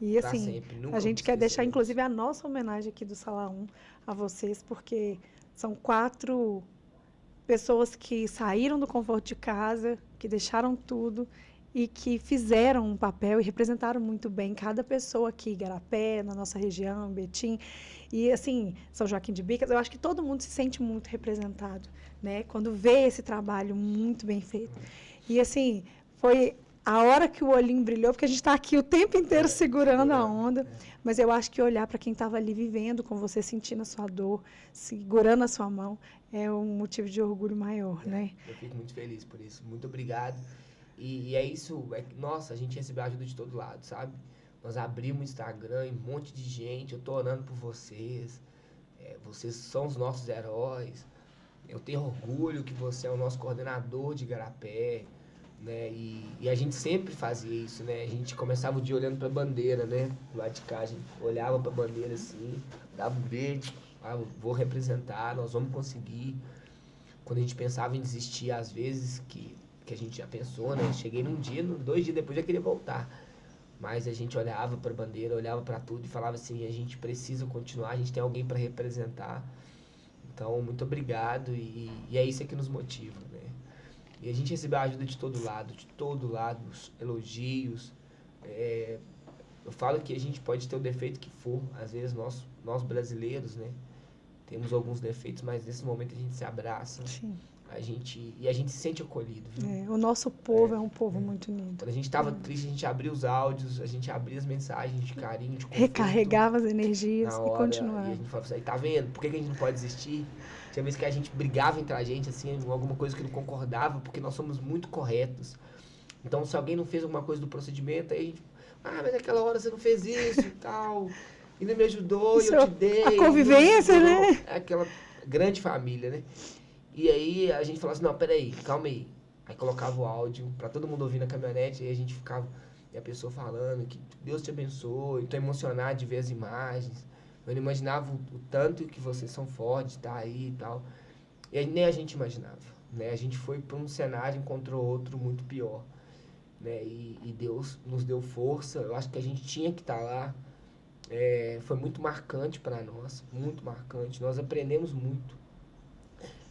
E Pra assim, sempre, nunca a gente quer deixar, esqueceremos. inclusive, a nossa homenagem aqui do Sala 1 a vocês, porque são 4 pessoas que saíram do conforto de casa, que deixaram tudo e que fizeram um papel e representaram muito bem cada pessoa aqui, Igarapé, na nossa região, Betim, e assim, São Joaquim de Bicas, eu acho que todo mundo se sente muito representado, né, quando vê esse trabalho muito bem feito. E assim, foi a hora que o olhinho brilhou, porque a gente está aqui o tempo inteiro segurando a onda, mas eu acho que olhar para quem estava ali vivendo com você, sentindo a sua dor, segurando a sua mão, é um motivo de orgulho maior, né? Eu fico muito feliz por isso. Muito obrigado. E é isso, nossa, a gente recebeu ajuda de todo lado, sabe? Nós abrimos o Instagram e um monte de gente, eu tô orando por vocês. Vocês são os nossos heróis. Eu tenho orgulho que você é o nosso coordenador de Igarapé, né? E a gente sempre fazia isso, né? A gente começava o dia olhando pra bandeira, né? Do lado de cá, a gente olhava pra bandeira assim, dava um beijo, vou representar, nós vamos conseguir. Quando a gente pensava em desistir, às vezes, que a gente já pensou, né? Cheguei num dia, 2 dias depois já queria voltar. Mas a gente olhava pra bandeira, olhava pra tudo e falava assim, a gente precisa continuar, a gente tem alguém pra representar. Então, muito obrigado e é isso que nos motiva, né? E a gente recebeu ajuda de todo lado, elogios. Eu falo que a gente pode ter o defeito que for, às vezes nós brasileiros, né? Temos alguns defeitos, mas nesse momento a gente se abraça. Sim. A gente se sente acolhido, viu? O nosso povo é um povo muito unido. Quando a gente estava triste, a gente abria os áudios, a gente abria as mensagens de carinho, de conforto. Recarregava as energias na e hora, continuava. E a gente falava assim, tá vendo? Por que a gente não pode desistir? Tinha vezes que a gente brigava entre a gente, assim, alguma coisa que não concordava, porque nós somos muito corretos. Então, se alguém não fez alguma coisa do procedimento, aí a gente, mas naquela hora você não fez isso e tal, e não me ajudou, Isso e eu te dei. a convivência, né? É aquela grande família, né? E aí a gente falava assim, não, peraí, calma aí. Aí colocava o áudio pra todo mundo ouvir na caminhonete, e a gente ficava, e a pessoa falando que Deus te abençoe, tô emocionado de ver as imagens. Eu não imaginava o tanto que vocês são fortes, tá aí e tal. E aí, nem a gente imaginava, né? A gente foi para um cenário e encontrou outro muito pior, né? E Deus nos deu força. Eu acho que a gente tinha que estar lá. Foi muito marcante para nós, muito marcante. Nós aprendemos muito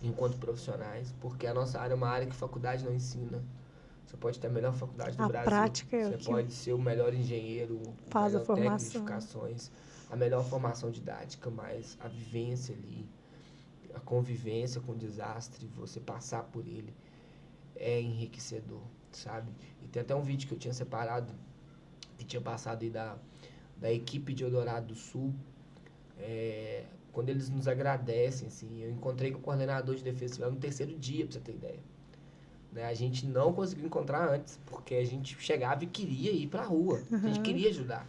enquanto profissionais, porque a nossa área é uma área que faculdade não ensina. Você pode ter a melhor faculdade do Brasil. A prática é o Você que pode ser o melhor engenheiro, faz a melhor técnico de formação. edificações, a melhor formação didática, mas a vivência ali, a convivência com o desastre, você passar por ele, é enriquecedor, sabe? E tem até um vídeo que eu tinha separado, que tinha passado aí da equipe de Eldorado do Sul, quando eles nos agradecem, assim, eu encontrei com o coordenador de defesa civil no 3º dia, pra você ter ideia. Né? A gente não conseguiu encontrar antes, porque a gente chegava e queria ir pra rua, a gente queria ajudar.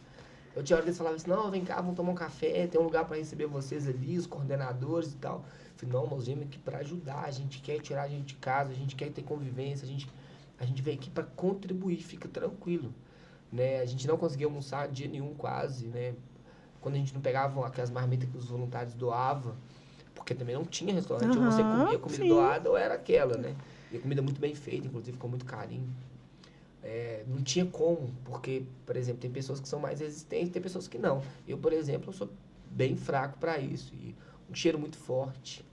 Eu tinha hora que eles falavam assim, não, vem cá, vamos tomar um café, tem um lugar para receber vocês ali, os coordenadores e tal. Eu falei, não, nós viemos aqui para ajudar, a gente quer tirar a gente de casa, a gente quer ter convivência, a gente veio aqui para contribuir, fica tranquilo. Né? A gente não conseguia almoçar dia nenhum quase, né? Quando a gente não pegava aquelas marmitas que os voluntários doavam, porque também não tinha restaurante, ou você comia comida doada ou era aquela, né? E a comida muito bem feita, inclusive com muito carinho. Não tinha como, porque, por exemplo, tem pessoas que são mais resistentes, tem pessoas que não. Eu, por exemplo, eu sou bem fraco para isso. E um cheiro muito forte,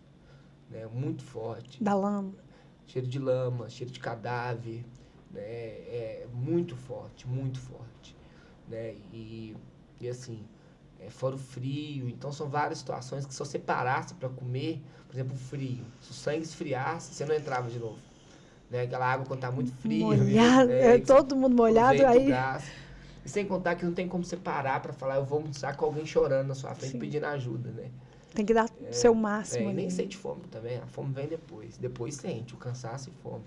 né? Muito forte. Da lama. Cheiro de lama, cheiro de cadáver, né? Muito forte, né? E assim, fora o frio. Então, são várias situações que se você parasse para comer, por exemplo, o frio, se o sangue esfriasse, você não entrava de novo. Né? Aquela água, quando tá muito fria, Molhado, todo mundo molhado, aí... E sem contar que não tem como você parar para falar, eu vou almoçar com alguém chorando na sua frente, Sim. pedindo ajuda, né? Tem que dar o seu máximo. E nem sente fome também, a fome vem depois. Depois sente o cansaço e fome.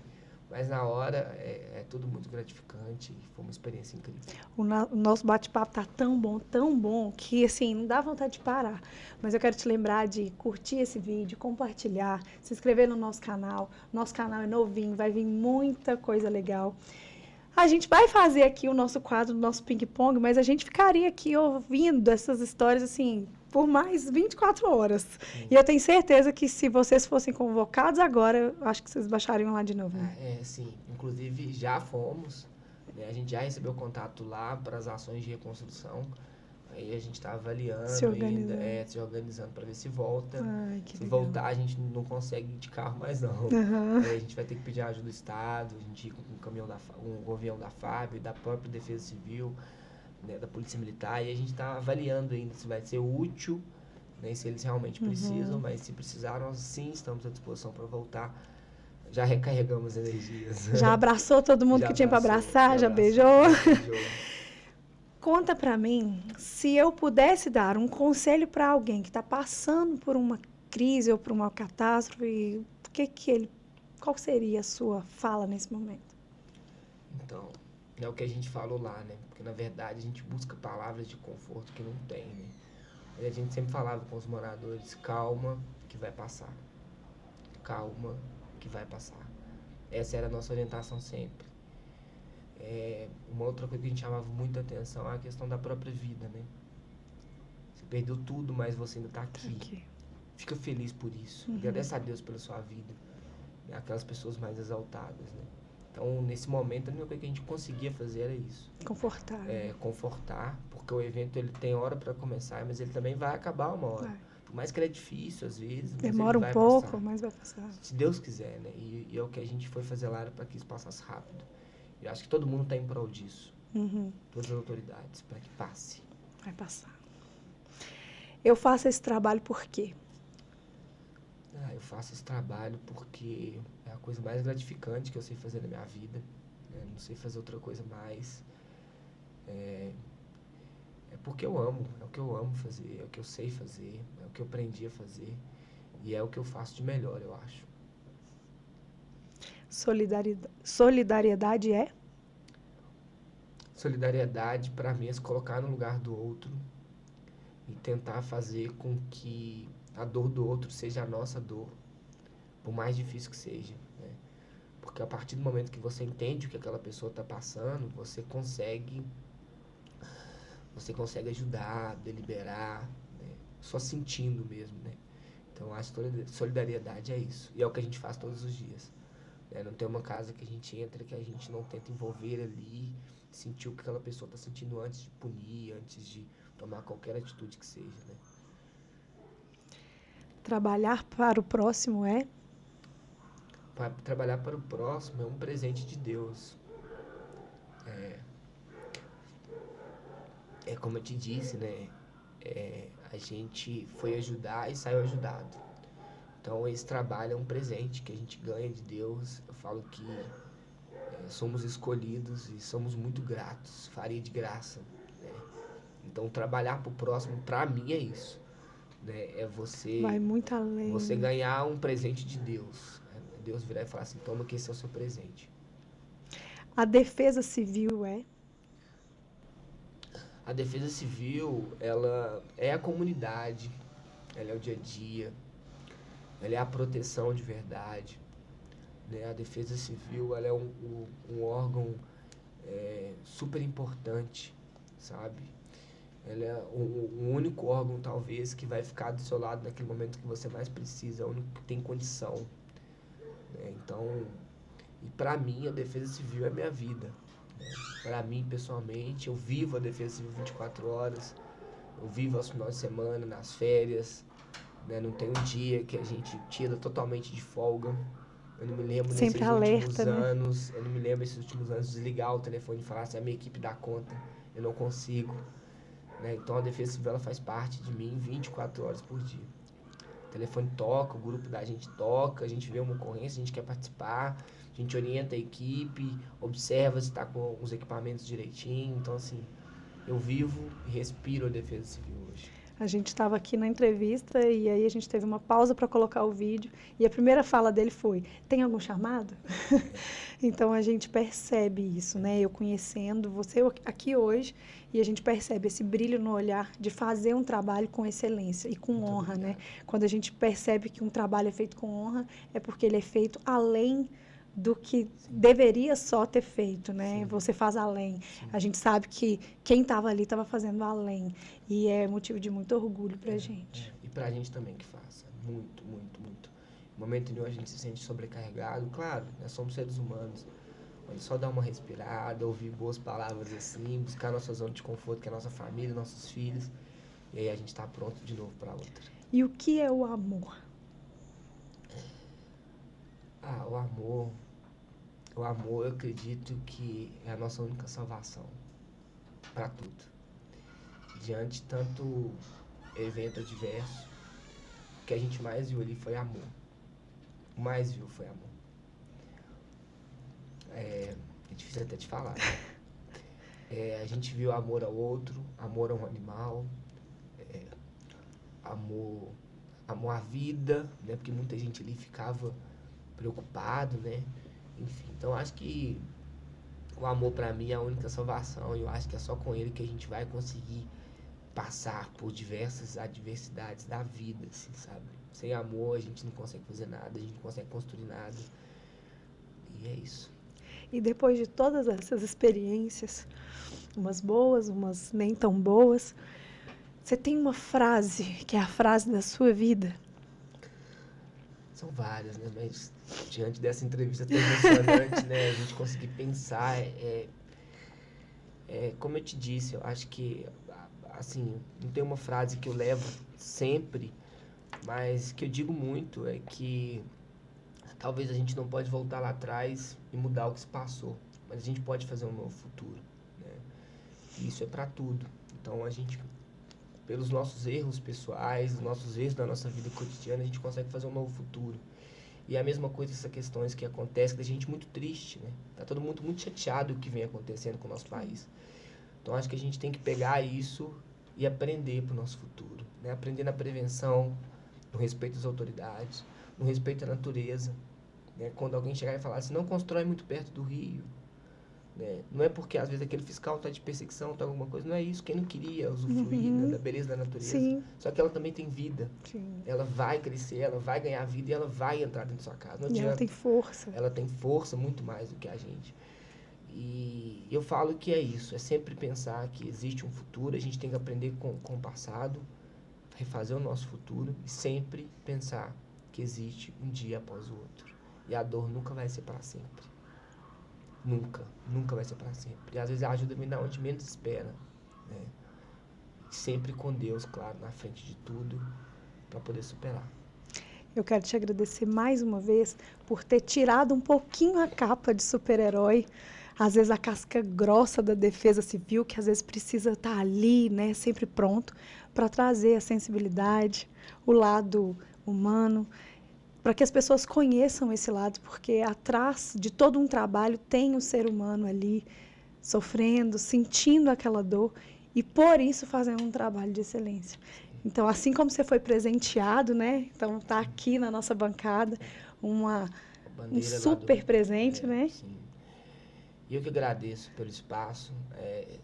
Mas na hora é tudo muito gratificante, foi uma experiência incrível. O nosso bate-papo tá tão bom, que assim, não dá vontade de parar. Mas eu quero te lembrar de curtir esse vídeo, compartilhar, se inscrever no nosso canal. Nosso canal é novinho, vai vir muita coisa legal. A gente vai fazer aqui o nosso quadro, o nosso ping-pong, mas a gente ficaria aqui ouvindo essas histórias, assim, por mais 24 horas. Sim. E eu tenho certeza que se vocês fossem convocados agora, eu acho que vocês baixariam lá de novo. Né? Sim. Inclusive, já fomos. Né? A gente já recebeu contato lá para as ações de reconstrução. Aí a gente está avaliando, se organizando para ver se volta. Ai, se legal. Voltar, a gente não consegue ir de carro mais não. Aí a gente vai ter que pedir ajuda do Estado, a gente ir com um avião da FAB, da própria Defesa Civil, né, da Polícia Militar, e a gente está avaliando ainda se vai ser útil, né, se eles realmente precisam, mas se precisar, nós sim estamos à disposição para voltar. Já recarregamos energias. Já abraçou todo mundo que tinha para abraçar, já beijou. Conta para mim, se eu pudesse dar um conselho para alguém que está passando por uma crise ou por uma catástrofe, qual seria a sua fala nesse momento? Então, é o que a gente falou lá, né? Porque, na verdade, a gente busca palavras de conforto que não tem, né? E a gente sempre falava com os moradores, calma, que vai passar. Calma, que vai passar. Essa era a nossa orientação sempre. Uma outra coisa que a gente chamava muita atenção é a questão da própria vida, né? Você perdeu tudo, mas você ainda está aqui. Fica feliz por isso. Agradece a Deus pela sua vida. Né? Aquelas pessoas mais exaltadas, né? Então, nesse momento, a única coisa que a gente conseguia fazer era isso. Confortar. Confortar, porque o evento ele tem hora para começar, mas ele também vai acabar uma hora. Por mais que ele é difícil, às vezes. Demora um pouco, mas vai passar. Se Deus quiser, né? E é o que a gente foi fazer lá para que isso passasse rápido. Eu acho que todo mundo está em prol disso. Todas as autoridades, para que passe. Vai passar. Eu faço esse trabalho por quê? Eu faço esse trabalho porque é a coisa mais gratificante que eu sei fazer na minha vida. Não sei fazer outra coisa mais. É porque eu amo. É o que eu amo fazer, é o que eu sei fazer, é o que eu aprendi a fazer. E é o que eu faço de melhor, eu acho. Solidariedade é? Solidariedade, para mim, é se colocar no lugar do outro e tentar fazer com que a dor do outro seja a nossa dor, por mais difícil que seja. Né? Porque a partir do momento que você entende o que aquela pessoa está passando, você consegue ajudar, deliberar, né? Só sentindo mesmo. Né? Então, a solidariedade é isso. E é o que a gente faz todos os dias. Não tem uma casa que a gente entra que a gente não tenta envolver ali, sentir o que aquela pessoa está sentindo antes de punir, antes de tomar qualquer atitude que seja. Né? Trabalhar para o próximo é? Trabalhar para o próximo é um presente de Deus. Como eu te disse, né? A gente foi ajudar e saiu ajudado. Então, esse trabalho é um presente que a gente ganha de Deus. Eu falo que somos escolhidos e somos muito gratos. Faria de graça. Né? Então, trabalhar para o próximo, para mim, é isso. Né? É você... Vai muito além. Você ganhar um presente de Deus. Deus virar e falar assim, toma que esse é o seu presente. A defesa civil é? A defesa civil, ela é a comunidade. Ela é o dia a dia. Ela é a proteção de verdade, né? A defesa civil, ela é um órgão super importante, sabe? Ela é o único órgão, talvez, que vai ficar do seu lado naquele momento que você mais precisa, é o único que tem condição. Né? Então, e para mim, a defesa civil é minha vida. Né? Para mim, pessoalmente, eu vivo a defesa civil 24 horas, eu vivo aos finais de semana, nas férias. Né? Não tem um dia que a gente tira totalmente de folga. Eu não me lembro sempre alerta, anos, eu não me lembro nesses últimos anos desligar o telefone e falar assim, a minha equipe dá conta, eu não consigo. né? Então a Defesa Civil ela faz parte de mim 24 horas por dia. O telefone toca, o grupo da gente toca, a gente vê uma ocorrência, a gente quer participar, a gente orienta a equipe, observa se está com os equipamentos direitinho. Então, assim, eu vivo e respiro a Defesa Civil hoje. A gente estava aqui na entrevista e aí a gente teve uma pausa para colocar o vídeo e a primeira fala dele foi: tem algum chamado? Então a gente percebe isso, né? Eu conhecendo você aqui hoje e a gente percebe esse brilho no olhar de fazer um trabalho com excelência e com Muito honra, obrigado. né? Quando a gente percebe que um trabalho é feito com honra, é porque ele é feito além do que deveria só ter feito, né? Sim. Você faz além. Sim. A gente sabe que quem estava ali estava fazendo além. E é motivo de muito orgulho pra gente. E pra gente também que faça. Muito, muito, muito. No momento nenhum a gente se sente sobrecarregado. Claro, nós somos seres humanos. Mas só dar uma respirada, ouvir boas palavras assim, buscar nossa zona de conforto, que é a nossa família, nossos filhos. E aí a gente tá pronto de novo pra outra. E o que é o amor? O amor. O amor, eu acredito que é a nossa única salvação para tudo. Diante de tanto evento adverso, o que a gente mais viu ali foi amor. O mais viu foi amor. É difícil até de falar, né? A gente viu amor ao outro, amor a um animal, amor à vida, né? Porque muita gente ali ficava preocupado, né? Enfim, então acho que o amor pra mim é a única salvação e eu acho que é só com ele que a gente vai conseguir passar por diversas adversidades da vida, assim, sabe? Sem amor a gente não consegue fazer nada, a gente não consegue construir nada. E é isso. E depois de todas essas experiências, umas boas, umas nem tão boas, você tem uma frase que é a frase da sua vida? São várias, né? Mas diante dessa entrevista tão emocionante, né? A gente conseguir pensar, como eu te disse, eu acho que, assim, não tem uma frase que eu levo sempre, mas que eu digo muito é que talvez a gente não pode voltar lá atrás e mudar o que se passou, mas a gente pode fazer um novo futuro, né? E isso é pra tudo. Então a gente, pelos nossos erros pessoais, os nossos erros da nossa vida cotidiana, a gente consegue fazer um novo futuro. E a mesma coisa essas questões que acontecem, da gente muito triste, né? Tá todo mundo muito chateado com o que vem acontecendo com o nosso país. Então acho que a gente tem que pegar isso e aprender pro nosso futuro, né? Aprender na prevenção, no respeito às autoridades, no respeito à natureza, né? Quando alguém chegar e falar assim, não constrói muito perto do rio, né? Não é porque às vezes aquele fiscal está de perseguição, tá alguma coisa, não é isso. Quem não queria usufruir, né, da beleza da natureza. Sim. Só que ela também tem vida. Sim. Ela vai crescer, ela vai ganhar vida e ela vai entrar dentro da sua casa. Não E adianta. ela tem força. Ela tem força muito mais do que a gente. E eu falo que é isso, é sempre pensar que existe um futuro, a gente tem que aprender com o passado, refazer o nosso futuro e sempre pensar que existe um dia após o outro. E a dor nunca vai ser para sempre. Nunca vai ser para sempre. E às vezes a ajuda vem da onde menos espera, né? Sempre com Deus, claro, na frente de tudo, para poder superar. Eu quero te agradecer mais uma vez por ter tirado um pouquinho a capa de super-herói, às vezes a casca grossa da Defesa Civil, que às vezes precisa estar ali, né, sempre pronto, para trazer a sensibilidade, o lado humano, para que as pessoas conheçam esse lado, porque atrás de todo um trabalho tem o ser humano ali, sofrendo, sentindo aquela dor, e por isso fazendo um trabalho de excelência. Então, assim como você foi presenteado, né? Então, está aqui na nossa bancada um super presente, né? Sim. E eu que agradeço pelo espaço.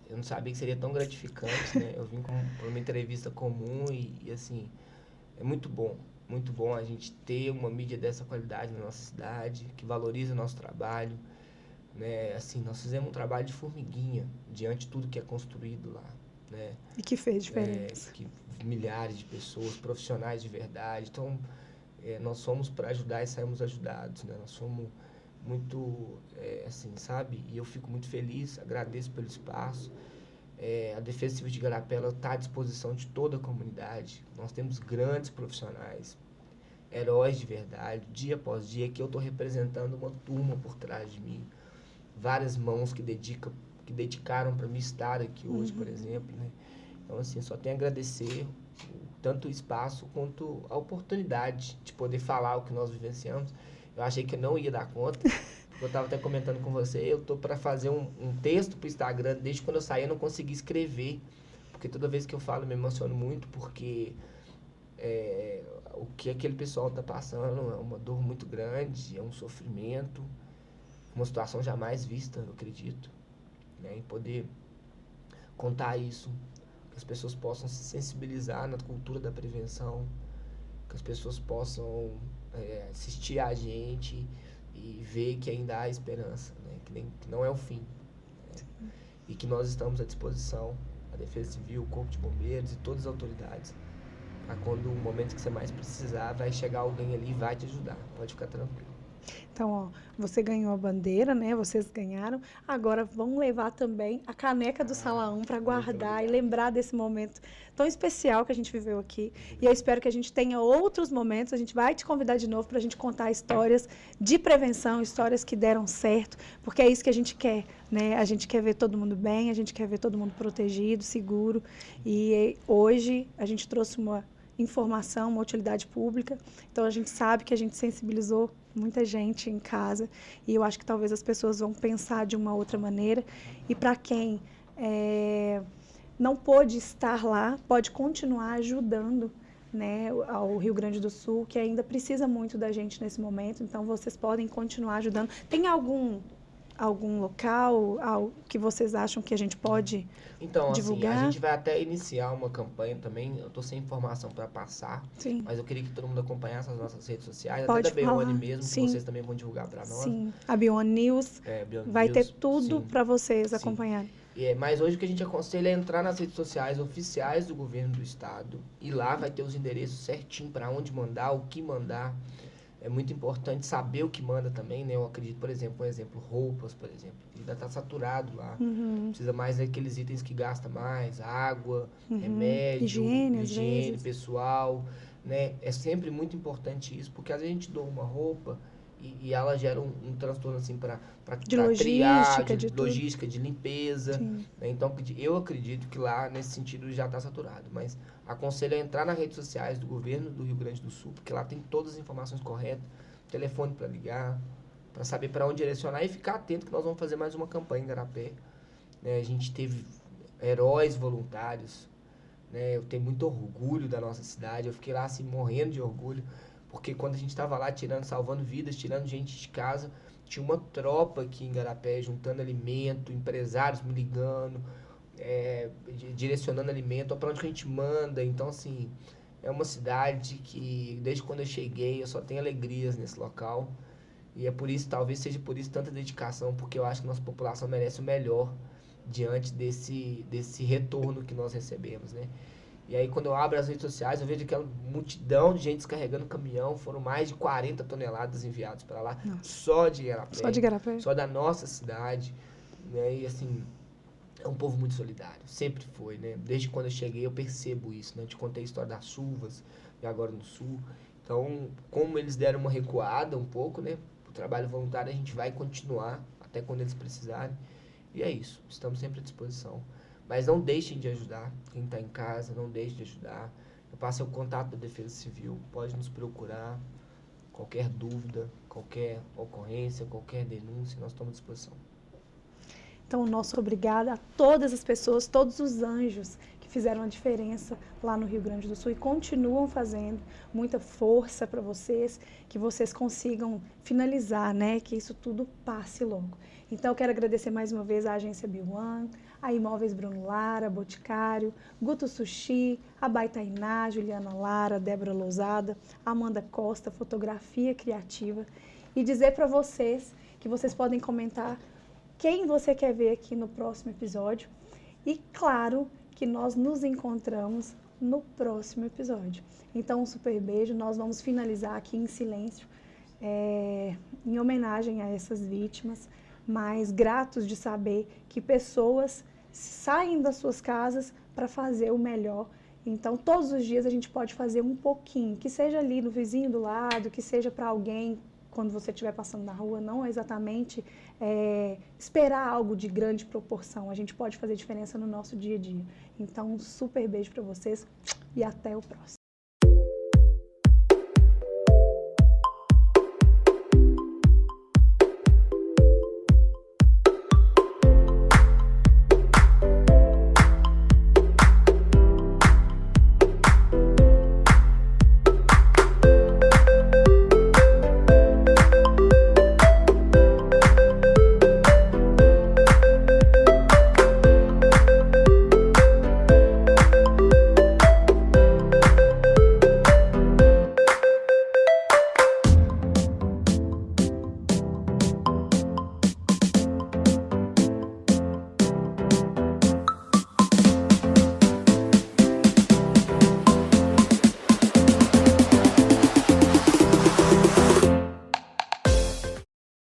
Eu não sabia que seria tão gratificante, né? Eu vim por uma entrevista comum e, assim, é muito bom a gente ter uma mídia dessa qualidade na nossa cidade, que valoriza o nosso trabalho, né? Assim, nós fizemos um trabalho de formiguinha diante de tudo que é construído lá, né? E que fez diferença. Que milhares de pessoas, profissionais de verdade. Então, nós somos para ajudar e saímos ajudados, né? Nós somos muito, assim, sabe? E eu fico muito feliz, agradeço pelo espaço. A Defesa Civil de Igarapé está à disposição de toda a comunidade. Nós temos grandes profissionais, heróis de verdade, dia após dia, que eu estou representando uma turma por trás de mim. Várias mãos que dedicaram para mim estar aqui hoje, por exemplo, né? Então, assim, só tenho a agradecer tanto o espaço quanto a oportunidade de poder falar o que nós vivenciamos. Eu achei que eu não ia dar conta, porque eu estava até comentando com você, eu tô para fazer um texto para o Instagram, desde quando eu saí eu não consegui escrever, porque toda vez que eu falo eu me emociono muito, porque o que aquele pessoal está passando é uma dor muito grande, é um sofrimento, uma situação jamais vista, eu acredito, né? E poder contar isso, que as pessoas possam se sensibilizar na cultura da prevenção, que as pessoas possam assistir a gente e ver que ainda há esperança, né? Que não é o fim, né? E que nós estamos à disposição, a Defesa Civil, o Corpo de Bombeiros e todas as autoridades, para quando o momento que você mais precisar, vai chegar alguém ali e vai te ajudar, pode ficar tranquilo. Então, ó, você ganhou a bandeira, né? Vocês ganharam. Agora vão levar também a caneca do Sala 1 para guardar e lembrar desse momento tão especial que a gente viveu aqui. E eu espero que a gente tenha outros momentos. A gente vai te convidar de novo para a gente contar histórias de prevenção, histórias que deram certo, porque é isso que a gente quer, né? A gente quer ver todo mundo bem, a gente quer ver todo mundo protegido, seguro. E hoje a gente trouxe uma informação, uma utilidade pública. Então a gente sabe que a gente sensibilizou muita gente em casa e eu acho que talvez as pessoas vão pensar de uma outra maneira. E para quem não pôde estar lá, pode continuar ajudando, né, ao Rio Grande do Sul, que ainda precisa muito da gente nesse momento. Então vocês podem continuar ajudando. Tem algum local que vocês acham que a gente pode divulgar? Assim, a gente vai até iniciar uma campanha também, eu tô sem informação para passar, Sim. mas eu queria que todo mundo acompanhasse as nossas redes sociais, Pode até da falar. Bione mesmo, Sim. que vocês também vão divulgar para nós. Sim, a Bione News Bione vai News, ter tudo sim. para vocês Sim. acompanharem. Mas hoje o que a gente aconselha é entrar nas redes sociais oficiais do governo do estado, e lá vai ter os endereços certinho para onde mandar, o que mandar. É muito importante saber o que manda também, né? Eu acredito, por exemplo, roupas, por exemplo. Ainda está saturado lá. Precisa mais daqueles itens que gasta mais, água, remédio, higiene pessoal, né? É sempre muito importante isso, porque às vezes a gente doa uma roupa e ela gera um transtorno assim para logística, de logística, de limpeza, né? Então eu acredito que lá nesse sentido já está saturado, mas aconselho a entrar nas redes sociais do governo do Rio Grande do Sul, porque lá tem todas as informações corretas, telefone para ligar, para saber para onde direcionar e ficar atento que nós vamos fazer mais uma campanha em Igarapé, né? A gente teve heróis voluntários, né? Eu tenho muito orgulho da nossa cidade, eu fiquei lá assim morrendo de orgulho, porque quando a gente estava lá salvando vidas, tirando gente de casa, tinha uma tropa aqui em Igarapé juntando alimento, empresários me ligando, direcionando alimento para onde que a gente manda. Então, assim, é uma cidade que desde quando eu cheguei eu só tenho alegrias nesse local, e é por isso, talvez seja por isso tanta dedicação, porque eu acho que nossa população merece o melhor diante desse retorno que nós recebemos, né? E aí quando eu abro as redes sociais, eu vejo aquela multidão de gente descarregando caminhão, foram mais de 40 toneladas enviadas para lá, só de Igarapé, só da nossa cidade, né? E assim, é um povo muito solidário, sempre foi, né? Desde quando eu cheguei eu percebo isso, né? Eu te contei a história das chuvas, e agora no Sul. Então, como eles deram uma recuada um pouco, né? O trabalho voluntário a gente vai continuar até quando eles precisarem. E é isso, estamos sempre à disposição. Mas não deixem de ajudar quem está em casa, não deixem de ajudar. Eu passei o contato da Defesa Civil, pode nos procurar. Qualquer dúvida, qualquer ocorrência, qualquer denúncia, nós estamos à disposição. Então, nosso obrigado a todas as pessoas, todos os anjos que fizeram a diferença lá no Rio Grande do Sul e continuam fazendo. Muita força para vocês, que vocês consigam finalizar, né? Que isso tudo passe logo. Então, eu quero agradecer mais uma vez à Agência B1, a Imóveis Bruno Lara, Boticário, Guto Sushi, a Baitainá, Juliana Lara, Débora Lousada, Amanda Costa, Fotografia Criativa. E dizer para vocês que vocês podem comentar quem você quer ver aqui no próximo episódio. E claro que nós nos encontramos no próximo episódio. Então, um super beijo. Nós vamos finalizar aqui em silêncio, em homenagem a essas vítimas, mas gratos de saber que pessoas saem das suas casas para fazer o melhor. Então, todos os dias a gente pode fazer um pouquinho, que seja ali no vizinho do lado, que seja para alguém quando você estiver passando na rua, não exatamente esperar algo de grande proporção. A gente pode fazer diferença no nosso dia a dia. Então, um super beijo para vocês e até o próximo.